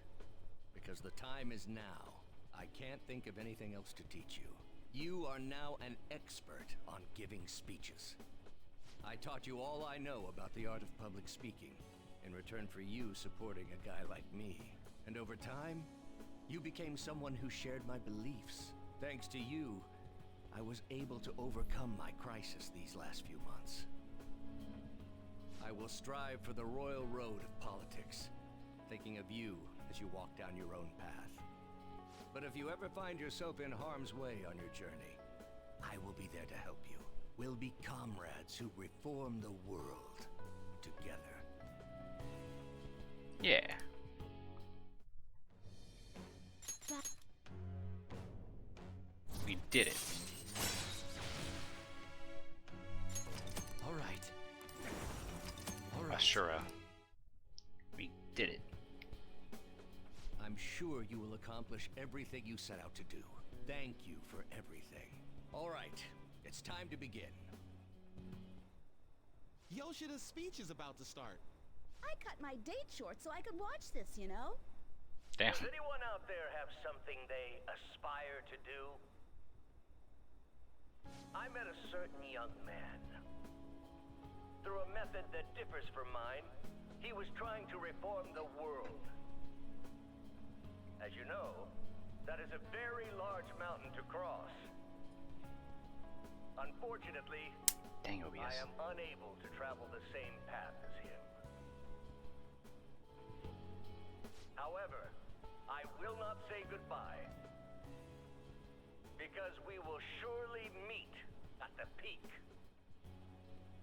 Because the time is now. I can't think of anything else to teach you. You are now an expert on giving speeches. I taught you all I know about the art of public speaking, in return for you supporting a guy like me. And over time, you became someone who shared my beliefs. Thanks to you, I was able to overcome my crisis these last few months. I will strive for the royal road of politics, thinking of you as you walk down your own path. But if you ever find yourself in harm's way on your journey, I will be there to help you. We'll be comrades who reform the world together. Yeah. We You did it. All right. All right. Ashura. We did it. I'm sure you will accomplish everything you set out to do. Thank you for everything. All right, it's time to begin. Yoshida's speech is about to start. I cut my date short so I could watch this, you know? Damn. Does anyone out there have something they aspire to do? I met a certain young man. Through a method that differs from mine, he was trying to reform the world. As you know, that is a very large mountain to cross. Unfortunately, Dang, OBS. I am unable to travel the same path as him. However, I will not say goodbye, because we will surely meet at the peak.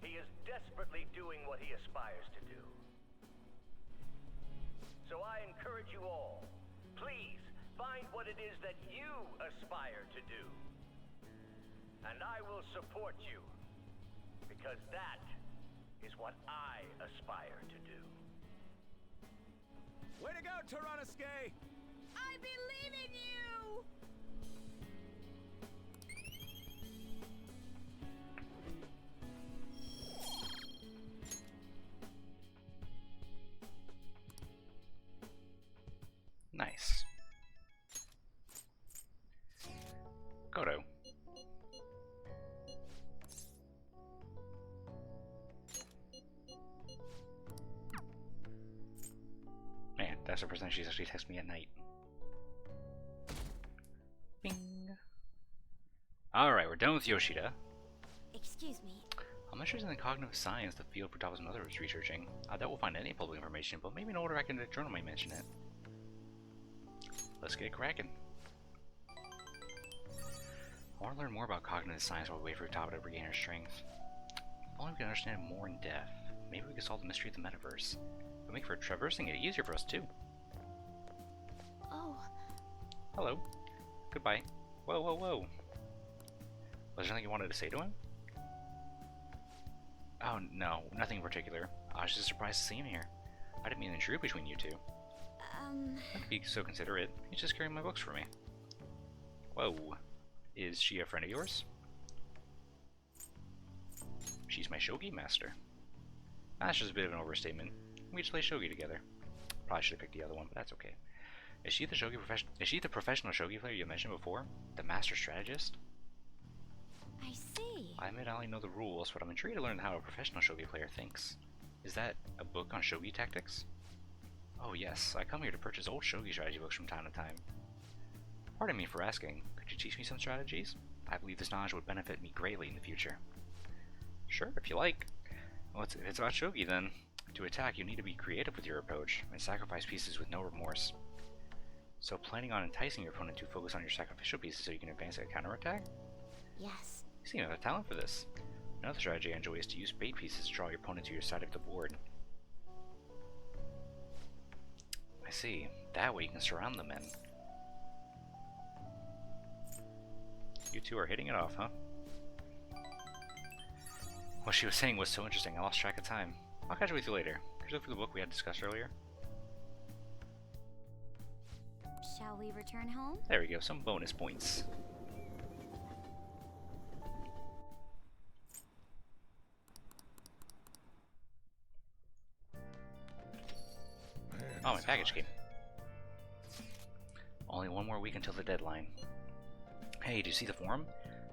He is desperately doing what he aspires to do. So I encourage you all, please find what it is that you aspire to do. And I will support you, because that is what I aspire to do. Way to go, Taranosuke! I believe in you! Nice. Goto. Man, that's the person she's actually texting me at night. Bing. Alright, we're done with Yoshida. Excuse me. I'm interested in cognitive science, the field Futaba's mother was researching. I doubt we'll find any public information, but maybe an older academic journal might mention it. Let's get cracking. I want to learn more about cognitive science while we wait for Futaba to regain her strength. If only we can understand it more in depth. Maybe we can solve the mystery of the metaverse. It'll make for traversing it easier for us too. Oh. Hello. Goodbye. Whoa, whoa, whoa. Was there anything you wanted to say to him? Oh, no, nothing in particular. I was just surprised to see him here. I didn't mean to intrude between you two. Don't be so considerate. He's just carrying my books for me. Whoa. Is she a friend of yours? She's my shogi master. That's just a bit of an overstatement. We just play shogi together. Probably should have picked the other one, but that's okay. Is she the professional shogi player you mentioned before? The master strategist? I see. I admit I only know the rules, but I'm intrigued to learn how a professional shogi player thinks. Is that a book on shogi tactics? Oh yes, I come here to purchase old shogi strategy books from time to time. Pardon me for asking, could you teach me some strategies? I believe this knowledge would benefit me greatly in the future. Sure, if you like. Well, if it's about shogi then. To attack, you need to be creative with your approach, and sacrifice pieces with no remorse. So planning on enticing your opponent to focus on your sacrificial pieces so you can advance a counterattack? Yes. You seem to have talent for this. Another strategy I enjoy is to use bait pieces to draw your opponent to your side of the board. I see. That way you can surround the men. You two are hitting it off, huh? What she was saying was so interesting, I lost track of time. I'll catch up with you later. Could you look for the book we had discussed earlier? Shall we return home? There we go, some bonus points. Oh, my package came. Only one more week until the deadline. Hey, did you see the forum?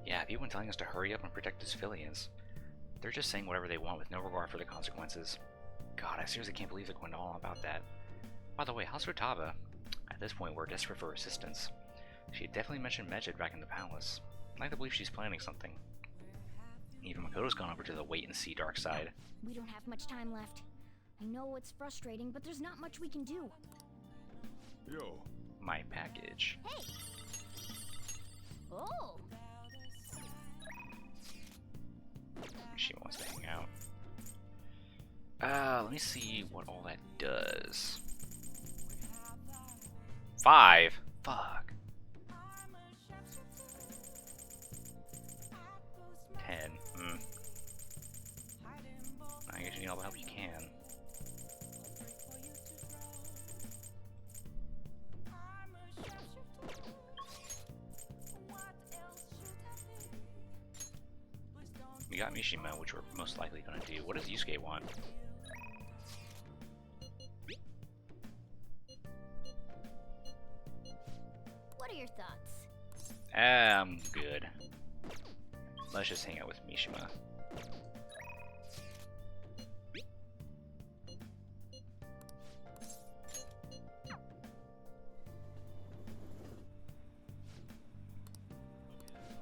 Yeah, people been telling us to hurry up and protect the civilians. They're just saying whatever they want with no regard for the consequences. God, I seriously can't believe they're going on about that. By the way, how's Futaba? At this point, we're desperate for assistance. She had definitely mentioned Medjed back in the palace. I like to believe she's planning something. Even Makoto's gone over to the wait-and-see dark side. We don't have much time left. I know it's frustrating, but there's not much we can do. Yo. My package. Hey! Oh! She wants to hang out. Let me see what all that does. 5? Fuck. got Mishima, which we're most likely gonna do. What does Yusuke want? What are your thoughts? I'm good. Let's just hang out with Mishima.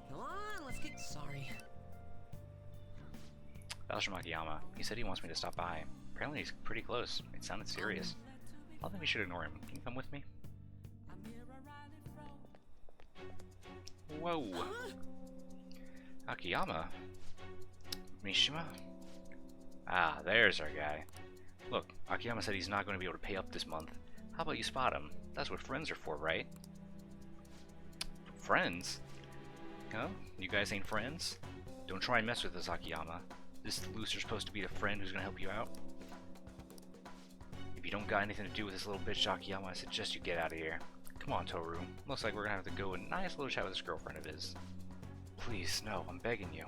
Come on, let's get. Sorry. That was from Akiyama. He said he wants me to stop by. Apparently he's pretty close. It sounded serious. I think we should ignore him. Can you come with me? Whoa. Akiyama? Mishima? Ah, there's our guy. Look, Akiyama said he's not going to be able to pay up this month. How about you spot him? That's what friends are for, right? Friends? Huh? You guys ain't friends? Don't try and mess with us, Akiyama. This loser's supposed to be the friend who's gonna help you out? If you don't got anything to do with this little bitch Akiyama, I suggest you get out of here. Come on, Toru. Looks like we're gonna have to go a nice little chat with this girlfriend of his. Please, no, I'm begging you.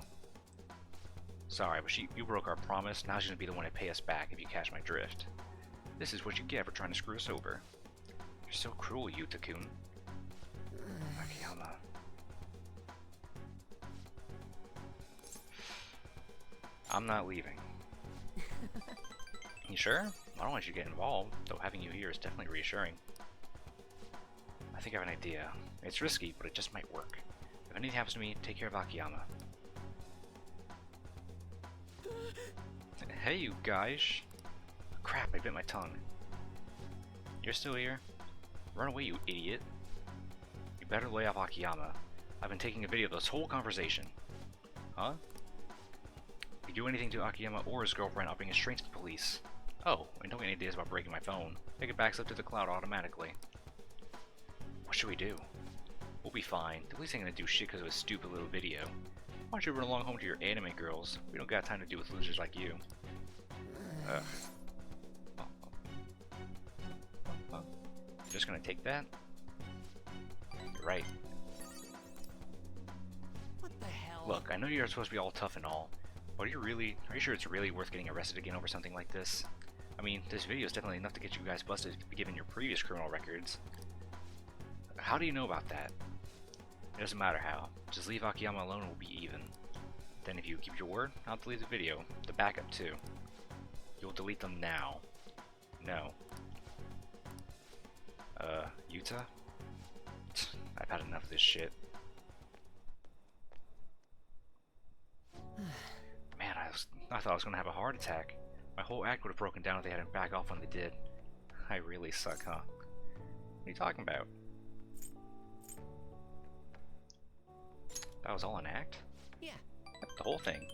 Sorry, but you broke our promise. Now she's gonna be the one to pay us back if you catch my drift. This is what you get for trying to screw us over. You're so cruel, Yuta-kun. Akiyama. I'm not leaving. You sure? I don't want you to get involved, though having you here is definitely reassuring. I think I have an idea. It's risky, but it just might work. If anything happens to me, take care of Akiyama. Hey, you guys. Crap, I bit my tongue. You're still here? Run away, you idiot. You better lay off Akiyama. I've been taking a video of this whole conversation. Huh? If you do anything to Akiyama or his girlfriend, I'll bring it straight to the police. Oh, and don't get any ideas about breaking my phone. It backs up to the cloud automatically. What should we do? We'll be fine. The police ain't gonna do shit because of a stupid little video. Why don't you run along home to your anime girls? We don't got time to deal with losers like you. Ugh. You're just gonna take that? You're right. What the hell? Look, I know you're supposed to be all tough and all, but are you sure it's really worth getting arrested again over something like this? I mean, this video is definitely enough to get you guys busted given your previous criminal records. How do you know about that? It doesn't matter how. Just leave Akiyama alone and we'll be even. Then if you keep your word, I'll delete the video. The backup too. You'll delete them now. No. Yuta? I've had enough of this shit. Man, I thought I was gonna have a heart attack. My whole act would have broken down if they hadn't back off when they did. I really suck, huh? What are you talking about? That was all an act? Yeah. The whole thing.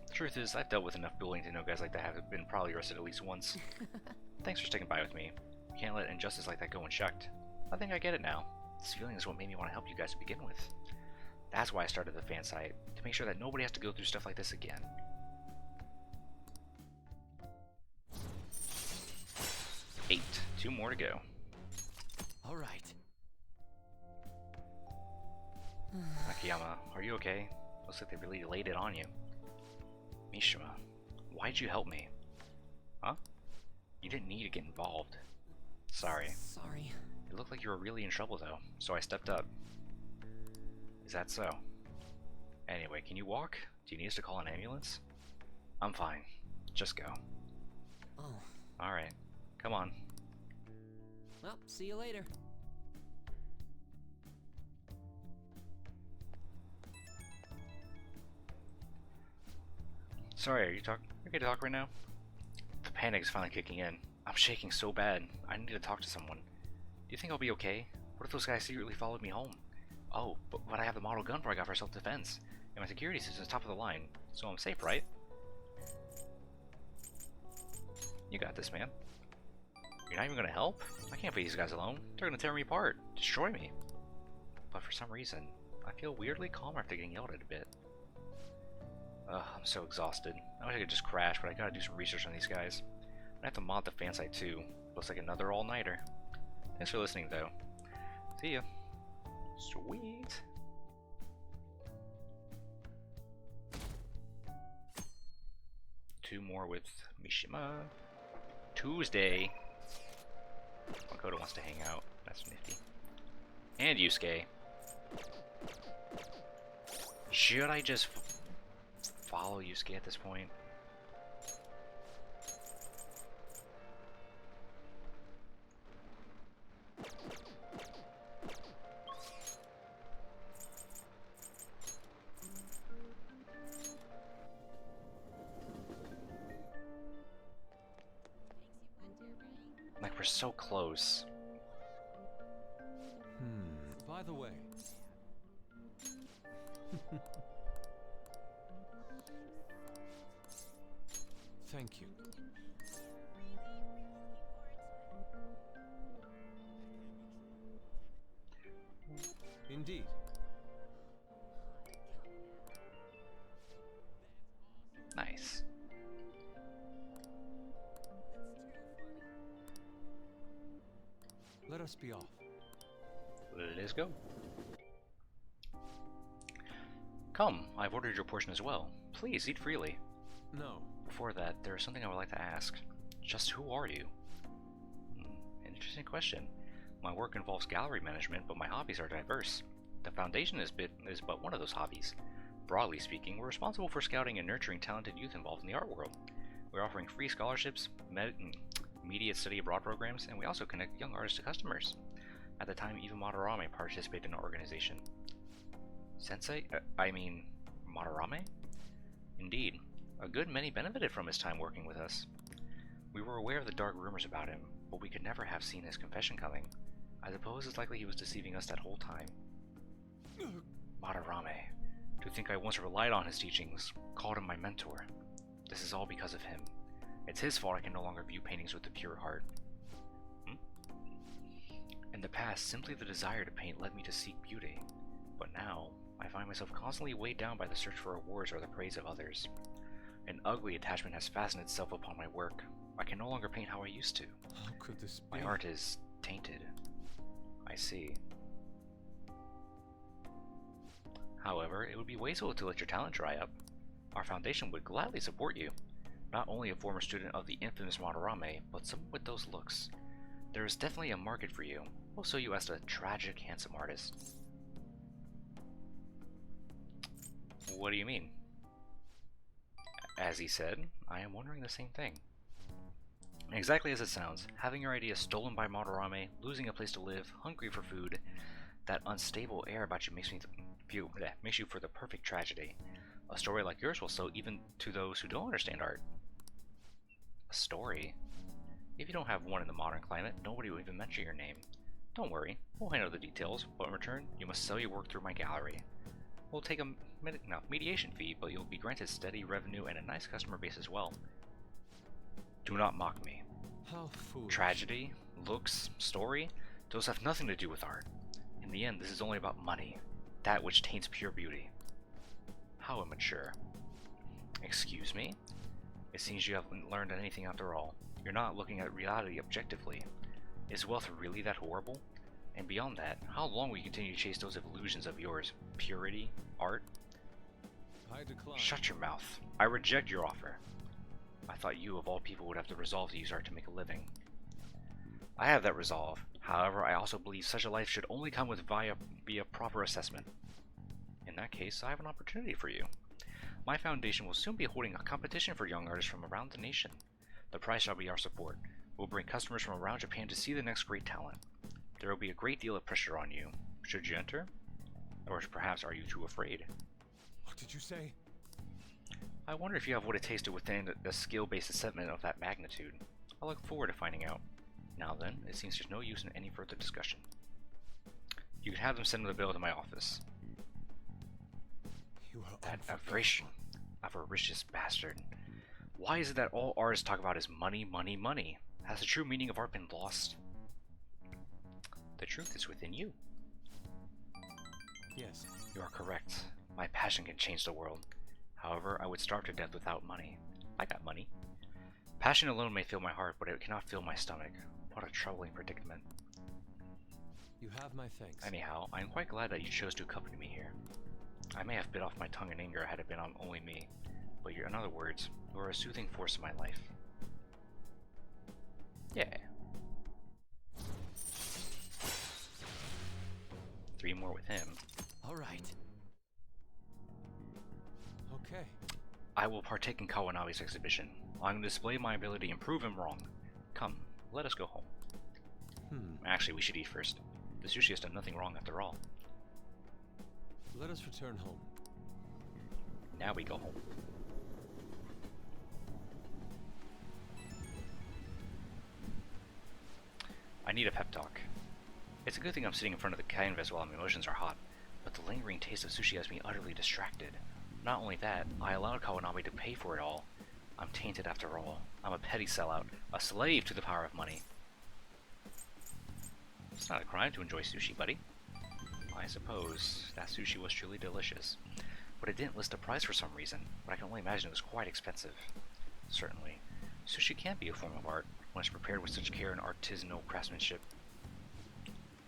The truth is, I've dealt with enough bullying to know guys like that have been probably arrested at least once. Thanks for sticking by with me. You can't let injustice like that go unchecked. I think I get it now. This feeling is what made me want to help you guys to begin with. That's why I started the fan site, to make sure that nobody has to go through stuff like this again. Eight. 2 more to go. Alright. Akiyama, are you okay? Looks like they really laid it on you. Mishima, why'd you help me? Huh? You didn't need to get involved. Sorry. Sorry. It looked like you were really in trouble though, so I stepped up. Is that so? Anyway, can you walk? Do you need us to call an ambulance? I'm fine. Just go. Oh. Alright. Come on. Well, see you later. Sorry, are you okay to talk right now? The panic is finally kicking in. I'm shaking so bad. I need to talk to someone. Do you think I'll be okay? What if those guys secretly followed me home? Oh, but I have the model gun I got for self-defense. And my security system is top of the line. So I'm safe, right? You got this, man. You're not even gonna help? I can't leave these guys alone. They're gonna tear me apart. Destroy me. But for some reason, I feel weirdly calmer after getting yelled at a bit. Ugh, I'm so exhausted. I wish I could just crash, but I gotta do some research on these guys. I have to mod the fan site too. Looks like another all-nighter. Thanks for listening, though. See ya. Sweet. 2 more with Mishima. Tuesday. Makoto wants to hang out. That's nifty. And Yusuke. Should I just follow Yusuke at this point? Like, we're so close. By the way. Thank you. Indeed. Nice. Let us be off. Let's go. Come, I've ordered your portion as well. Please eat freely. No. Before that, there is something I would like to ask. Just who are you? An interesting question. My work involves gallery management, but my hobbies are diverse. The Foundation is but one of those hobbies. Broadly speaking, we're responsible for scouting and nurturing talented youth involved in the art world. We're offering free scholarships, immediate study abroad programs, and we also connect young artists to customers. At the time, even Madarame participated in our organization. Sensei? Madarame? Indeed. A good many benefited from his time working with us. We were aware of the dark rumors about him, but we could never have seen his confession coming. I suppose it's likely he was deceiving us that whole time. Madarame. To think I once relied on his teachings, called him my mentor. This is all because of him. It's his fault I can no longer view paintings with a pure heart. In the past, simply the desire to paint led me to seek beauty. But now, I find myself constantly weighed down by the search for awards or the praise of others. An ugly attachment has fastened itself upon my work. I can no longer paint how I used to. How could this be? My art is tainted. I see. However, it would be wasteful to let your talent dry up. Our foundation would gladly support you. Not only a former student of the infamous Madarame, but someone with those looks. There is definitely a market for you. We'll sell you as a tragic, handsome artist. What do you mean? As he said, I am wondering the same thing. Exactly as it sounds, having your idea stolen by Madarame, losing a place to live, hungry for food, that unstable air about you makes you for the perfect tragedy. A story like yours will sell even to those who don't understand art. A story? If you don't have one in the modern climate, nobody will even mention your name. Don't worry, we'll handle the details, but in return, you must sell your work through my gallery. We'll take a mediation fee, but you'll be granted steady revenue and a nice customer base as well. Do not mock me. How foolish. Tragedy, looks, story, those have nothing to do with art. In the end, this is only about money, that which taints pure beauty. How immature. Excuse me? It seems you haven't learned anything after all. You're not looking at reality objectively. Is wealth really that horrible? And beyond that, how long will you continue to chase those illusions of yours? Purity? Art? I decline. Shut your mouth. I reject your offer. I thought you, of all people, would have the resolve to use art to make a living. I have that resolve. However, I also believe such a life should only come with via proper assessment. In that case, I have an opportunity for you. My foundation will soon be holding a competition for young artists from around the nation. The prize shall be our support. We'll bring customers from around Japan to see the next great talent. There will be a great deal of pressure on you. Should you enter? Or perhaps are you too afraid? What did you say? I wonder if you have what it takes to withstand a skill-based assessment of that magnitude. I look forward to finding out. Now then, it seems there's no use in any further discussion. You can have them send the bill to my office. You are That unforgivable. avaricious bastard. Why is it that all artists talk about is money, money, money? Has the true meaning of art been lost? The truth is within you. Yes. You are correct. My passion can change the world. However, I would starve to death without money. I got money. Passion alone may fill my heart, but it cannot fill my stomach. What a troubling predicament. You have my thanks. Anyhow, I am quite glad that you chose to accompany me here. I may have bit off my tongue in anger had it been on only me, but but in other words, you are a soothing force in my life. Yeah. 3 more with him. All right. Okay. I will partake in Kawanabe's exhibition. I'm going to display my ability and prove him wrong. Come, let us go home. Actually, we should eat first. The sushi has done nothing wrong after all. Let us return home. Now we go home. I need a pep talk. It's a good thing I'm sitting in front of the canvas while my emotions are hot, but the lingering taste of sushi has me utterly distracted. Not only that, I allowed Kawanabe to pay for it all. I'm tainted after all. I'm a petty sellout, a slave to the power of money. It's not a crime to enjoy sushi, buddy. I suppose that sushi was truly delicious, but it didn't list a price for some reason, but I can only imagine it was quite expensive. Certainly, sushi can be a form of art when it's prepared with such care and artisanal craftsmanship.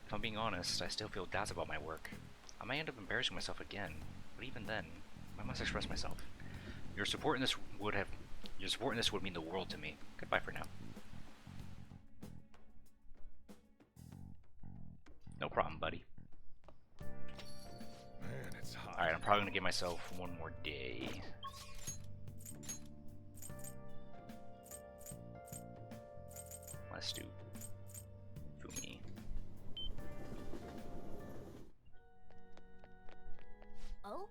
If I'm being honest, I still feel doubts about my work. I may end up embarrassing myself again, but even then, I must express myself. Your support in this would mean the world to me. Goodbye for now. No problem, buddy. Man, it's hot. Alright, I'm probably gonna give myself one more day. Let's do Fumi. Oh?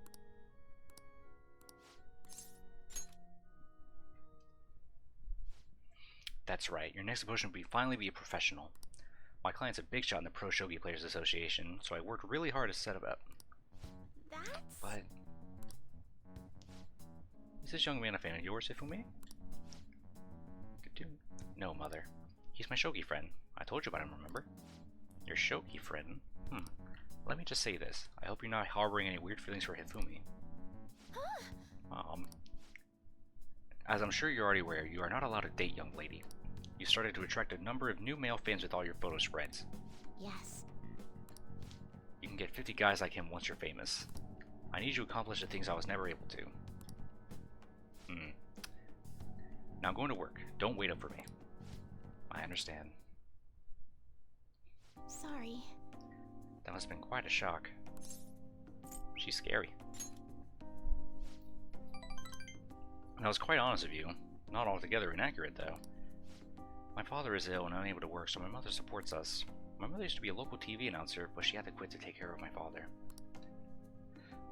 That's right, your next promotion will finally be a professional. My client's a big shot in the Pro Shogi Players Association, so I worked really hard to set him up. That's... But... Is this young man a fan of yours, Ifumi? No, Mother. He's my shogi friend. I told you about him, remember? Your shogi friend? Let me just say this. I hope you're not harboring any weird feelings for Hifumi. As I'm sure you're already aware, you are not allowed to date, young lady. You started to attract a number of new male fans with all your photo spreads. Yes. You can get 50 guys like him once you're famous. I need you to accomplish the things I was never able to. Now I'm going to work. Don't wait up for me. I understand. Sorry. That must have been quite a shock. She's scary. And I was quite honest with you. Not altogether inaccurate, though. My father is ill and unable to work, so my mother supports us. My mother used to be a local TV announcer, but she had to quit to take care of my father.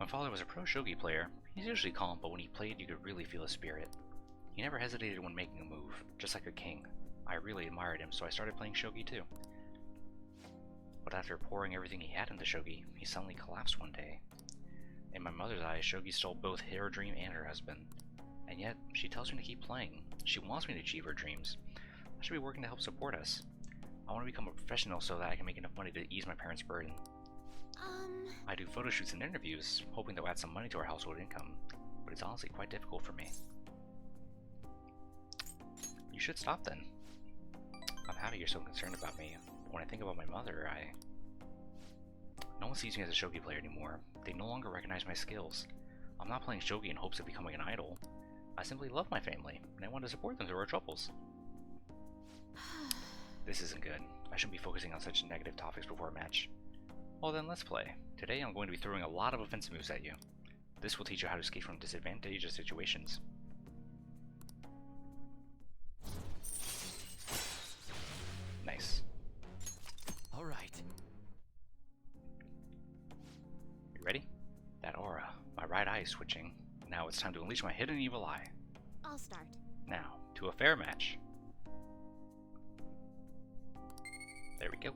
My father was a pro shogi player. He's usually calm, but when he played, you could really feel his spirit. He never hesitated when making a move, just like a king. I really admired him, so I started playing shogi too. But after pouring everything he had into shogi, he suddenly collapsed one day. In my mother's eyes, shogi stole both her dream and her husband. And yet, she tells me to keep playing. She wants me to achieve her dreams. I should be working to help support us. I want to become a professional so that I can make enough money to ease my parents' burden. I do photo shoots and interviews, hoping to add some money to our household income, but it's honestly quite difficult for me. You should stop then. I'm happy you're so concerned about me. When I think about my mother, no one sees me as a shogi player anymore. They no longer recognize my skills. I'm not playing shogi in hopes of becoming an idol. I simply love my family, and I want to support them through our troubles. This isn't good. I shouldn't be focusing on such negative topics before a match. Well then, let's play. Today I'm going to be throwing a lot of offensive moves at you. This will teach you how to escape from disadvantageous situations. Nice. Alright. You ready? That aura. My right eye is switching. Now it's time to unleash my hidden evil eye. I'll start. Now, to a fair match. There we go.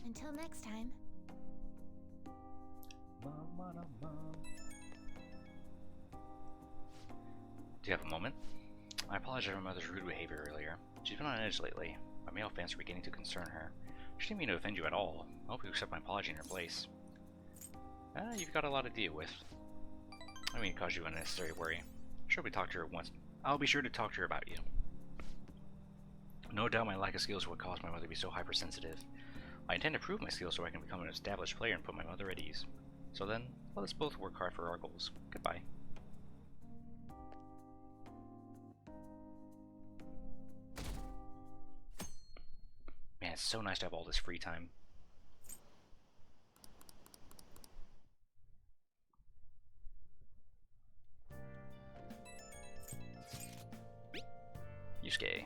Until next time. Do you have a moment? I apologize for my mother's rude behavior earlier. She's been on edge lately. My male fans are beginning to concern her. She didn't mean to offend you at all. I hope you accept my apology in her place. You've got a lot to deal with. I mean, it caused you unnecessary worry. I'll be sure to talk to her about you. No doubt my lack of skills is what caused my mother to be so hypersensitive. I intend to prove my skills so I can become an established player and put my mother at ease. So then, let us both work hard for our goals. Goodbye. Man, it's so nice to have all this free time. Yusuke.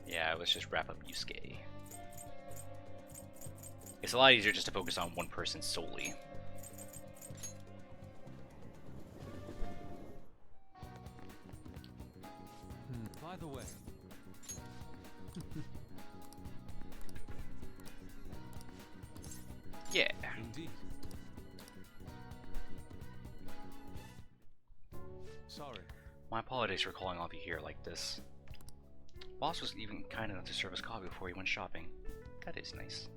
Yeah, let's just wrap up Yusuke. It's a lot easier just to focus on one person solely. By the way. Yeah. Indeed. Sorry. My apologies for calling all of you here like this. Boss was even kind enough to serve us coffee before he went shopping. That is nice.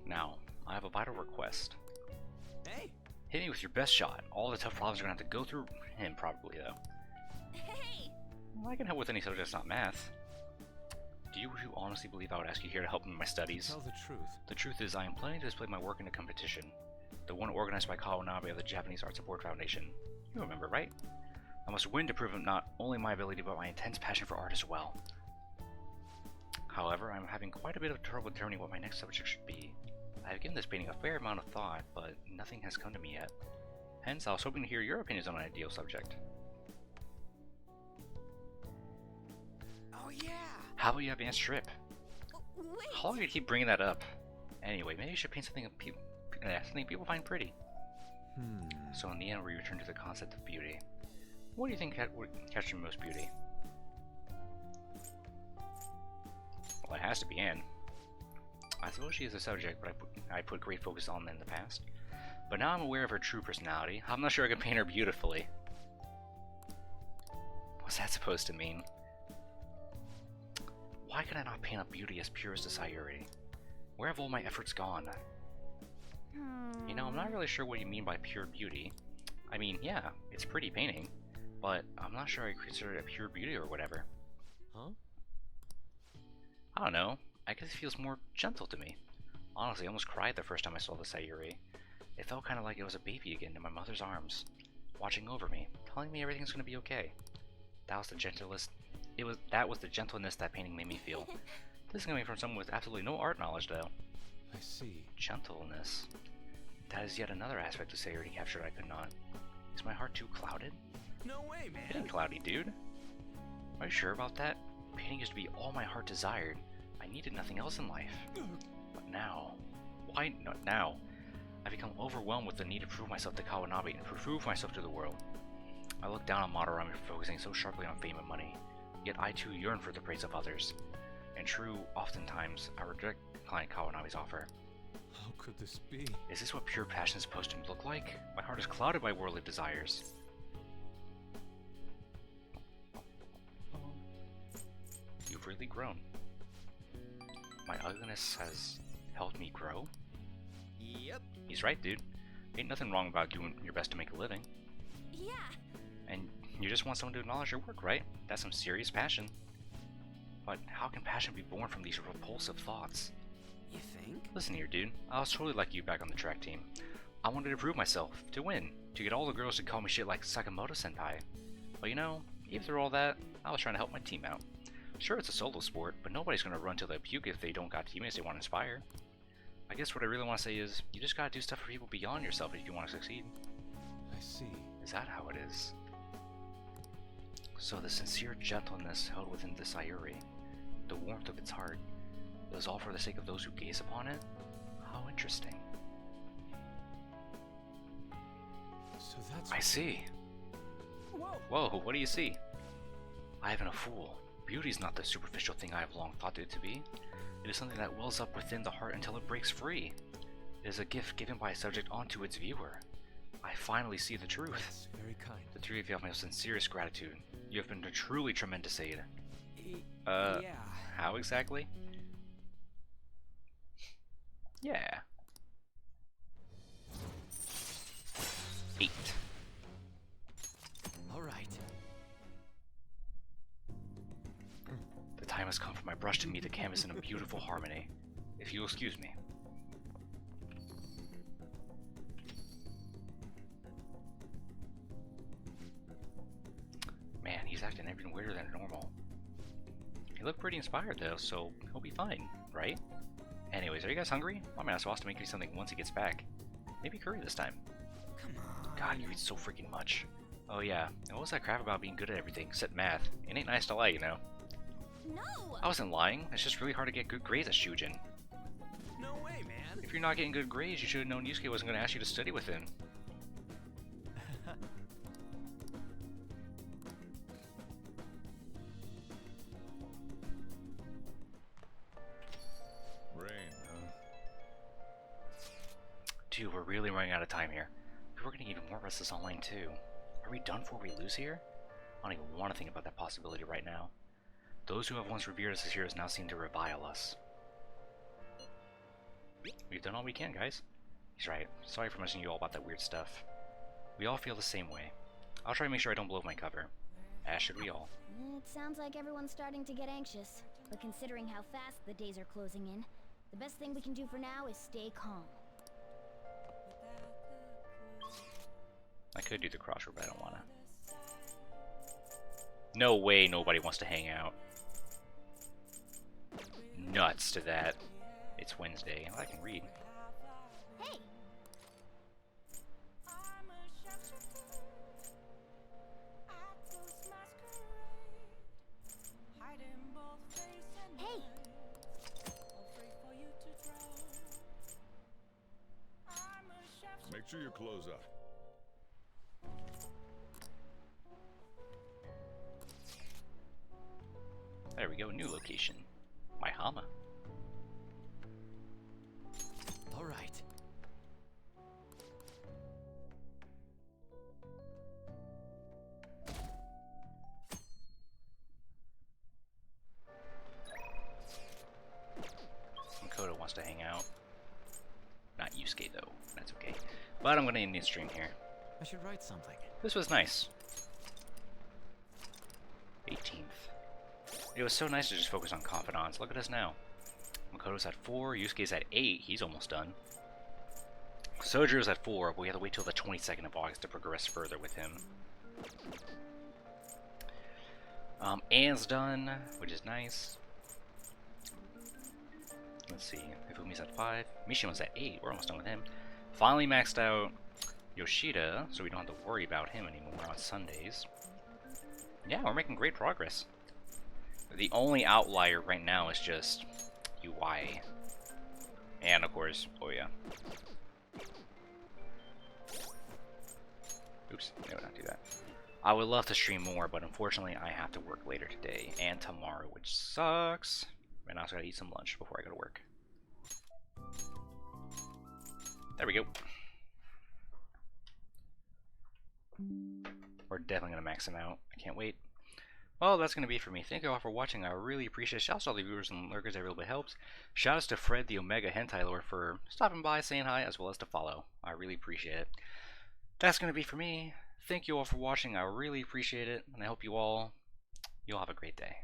Now, I have a vital request. Hey! Hit me with your best shot. All the tough problems are gonna have to go through him, probably, though. Hey! I can help with any subject that's not math. Do you honestly believe I would ask you here to help me in my studies? Tell the truth. The truth is, I am planning to display my work in a competition. The one organized by Kawanabe of the Japanese Art Support Foundation. You remember, right? I must win to prove not only my ability, but my intense passion for art as well. However, I'm having quite a bit of trouble determining what my next subject should be. I have given this painting a fair amount of thought, but nothing has come to me yet. Hence, I was hoping to hear your opinions on an ideal subject. Oh yeah! How about you have Aunt Strip? Wait! How long do you keep bringing that up? Anyway, maybe you should paint something people find pretty. So in the end, we return to the concept of beauty. What do you think would capture most beauty? Well, it has to be Anne. I suppose she is a subject, but I put great focus on in the past. But now I'm aware of her true personality. I'm not sure I can paint her beautifully. What's that supposed to mean? Why can I not paint a beauty as pure as the Sayuri? Where have all my efforts gone? You know, I'm not really sure what you mean by pure beauty. I mean, yeah, it's a pretty painting, but I'm not sure I consider it a pure beauty or whatever. Huh? I don't know. I guess it feels more gentle to me. Honestly, I almost cried the first time I saw the Sayuri. It felt kind of like it was a baby again in my mother's arms, watching over me, telling me everything's gonna be okay. That was the gentlest. That was the gentleness that painting made me feel. This is coming from someone with absolutely no art knowledge, though. I see. Gentleness. That is yet another aspect of Sayuri captured I could not. Is my heart too clouded? No way, man! It ain't cloudy, dude. Are you sure about that? Painting used to be all my heart desired. I needed nothing else in life. But now... Why not now? I've become overwhelmed with the need to prove myself to Kawanabe and prove myself to the world. I look down on Madarame for focusing so sharply on fame and money. Yet I too yearn for the praise of others. And true, oftentimes, I decline Kawanabe's offer. How could this be? Is this what pure passion is supposed to look like? My heart is clouded by worldly desires. You've really grown. My ugliness has helped me grow? Yep. He's right, dude. Ain't nothing wrong about doing your best to make a living. Yeah! And you just want someone to acknowledge your work, right? That's some serious passion. But how can passion be born from these repulsive thoughts? You think? Listen here, dude. I was totally like you back on the track team. I wanted to prove myself, to win, to get all the girls to call me shit like Sakamoto-senpai. But you know, even through all that, I was trying to help my team out. Sure, it's a solo sport, but nobody's gonna run till they puke if they don't got teammates they want to inspire. I guess what I really want to say is, you just gotta do stuff for people beyond yourself if you want to succeed. I see. Is that how it is? So the sincere gentleness held within the Sayuri, the warmth of its heart, it was all for the sake of those who gaze upon it? How interesting. So that's... I see. Whoa! Whoa, what do you see? I have been a fool. Beauty is not the superficial thing I have long thought it to be. It is something that wells up within the heart until it breaks free. It is a gift given by a subject onto its viewer. I finally see the truth. That's very kind. The three of you have my sincerest gratitude. You have been a truly tremendous aid. Yeah. How exactly? Yeah. 8. to meet the canvas in a beautiful harmony. If you'll excuse me. Man, he's acting even weirder than normal. He looked pretty inspired though, so he'll be fine, right? Anyways, are you guys hungry? I'm gonna ask Ross to make me something once he gets back. Maybe curry this time. Come on. God, you eat so freaking much. Oh yeah, and what was that crap about being good at everything, except math? It ain't nice to lie, you know. No! I wasn't lying, it's just really hard to get good grades at Shujin. No way, man. If you're not getting good grades, you should have known Yusuke wasn't going to ask you to study with him. Rain, huh? Dude, we're really running out of time here. We're getting even more restless online too. Are we done before we lose here? I don't even want to think about that possibility right now. Those who have once revered us as heroes now seem to revile us. We've done all we can, guys. He's right. Sorry for mentioning you all about that weird stuff. We all feel the same way. I'll try to make sure I don't blow my cover. As should we all. It sounds like everyone's starting to get anxious. But considering how fast the days are closing in, the best thing we can do for now is stay calm. I could do the crossword, but I don't wanna. No way nobody wants to hang out. Nuts to that. It's Wednesday. I can read. Hey! Hey! Make sure your clothes up. There we go, new location. Maihama. All right. Makoto wants to hang out. Not Yusuke though, that's okay. But I'm gonna end the stream here. I should write something. This was nice. 18th. It was so nice to just focus on confidants. Look at us now. Makoto's at 4, Yusuke's at 8, he's almost done. Sojiro's at 4, but we have to wait till the 22nd of August to progress further with him. Anne's done, which is nice. Let's see, Ifumi's at 5, Mishima's at 8, we're almost done with him. Finally maxed out Yoshida, so we don't have to worry about him anymore on Sundays. Yeah, we're making great progress. The only outlier right now is just UI. And of course, oh yeah. Oops, I would not do that. I would love to stream more, but unfortunately I have to work later today and tomorrow, which sucks. And I also gotta eat some lunch before I go to work. There we go. We're definitely gonna max him out. I can't wait. Well, that's going to be it for me. Thank you all for watching. I really appreciate it. Shoutouts to all the viewers and lurkers that really helps. Shoutouts to Fred, the Omega Hentai Lord, for stopping by, saying hi, as well as to follow. I really appreciate it. That's going to be for me. Thank you all for watching. I really appreciate it, and I hope you'll have a great day.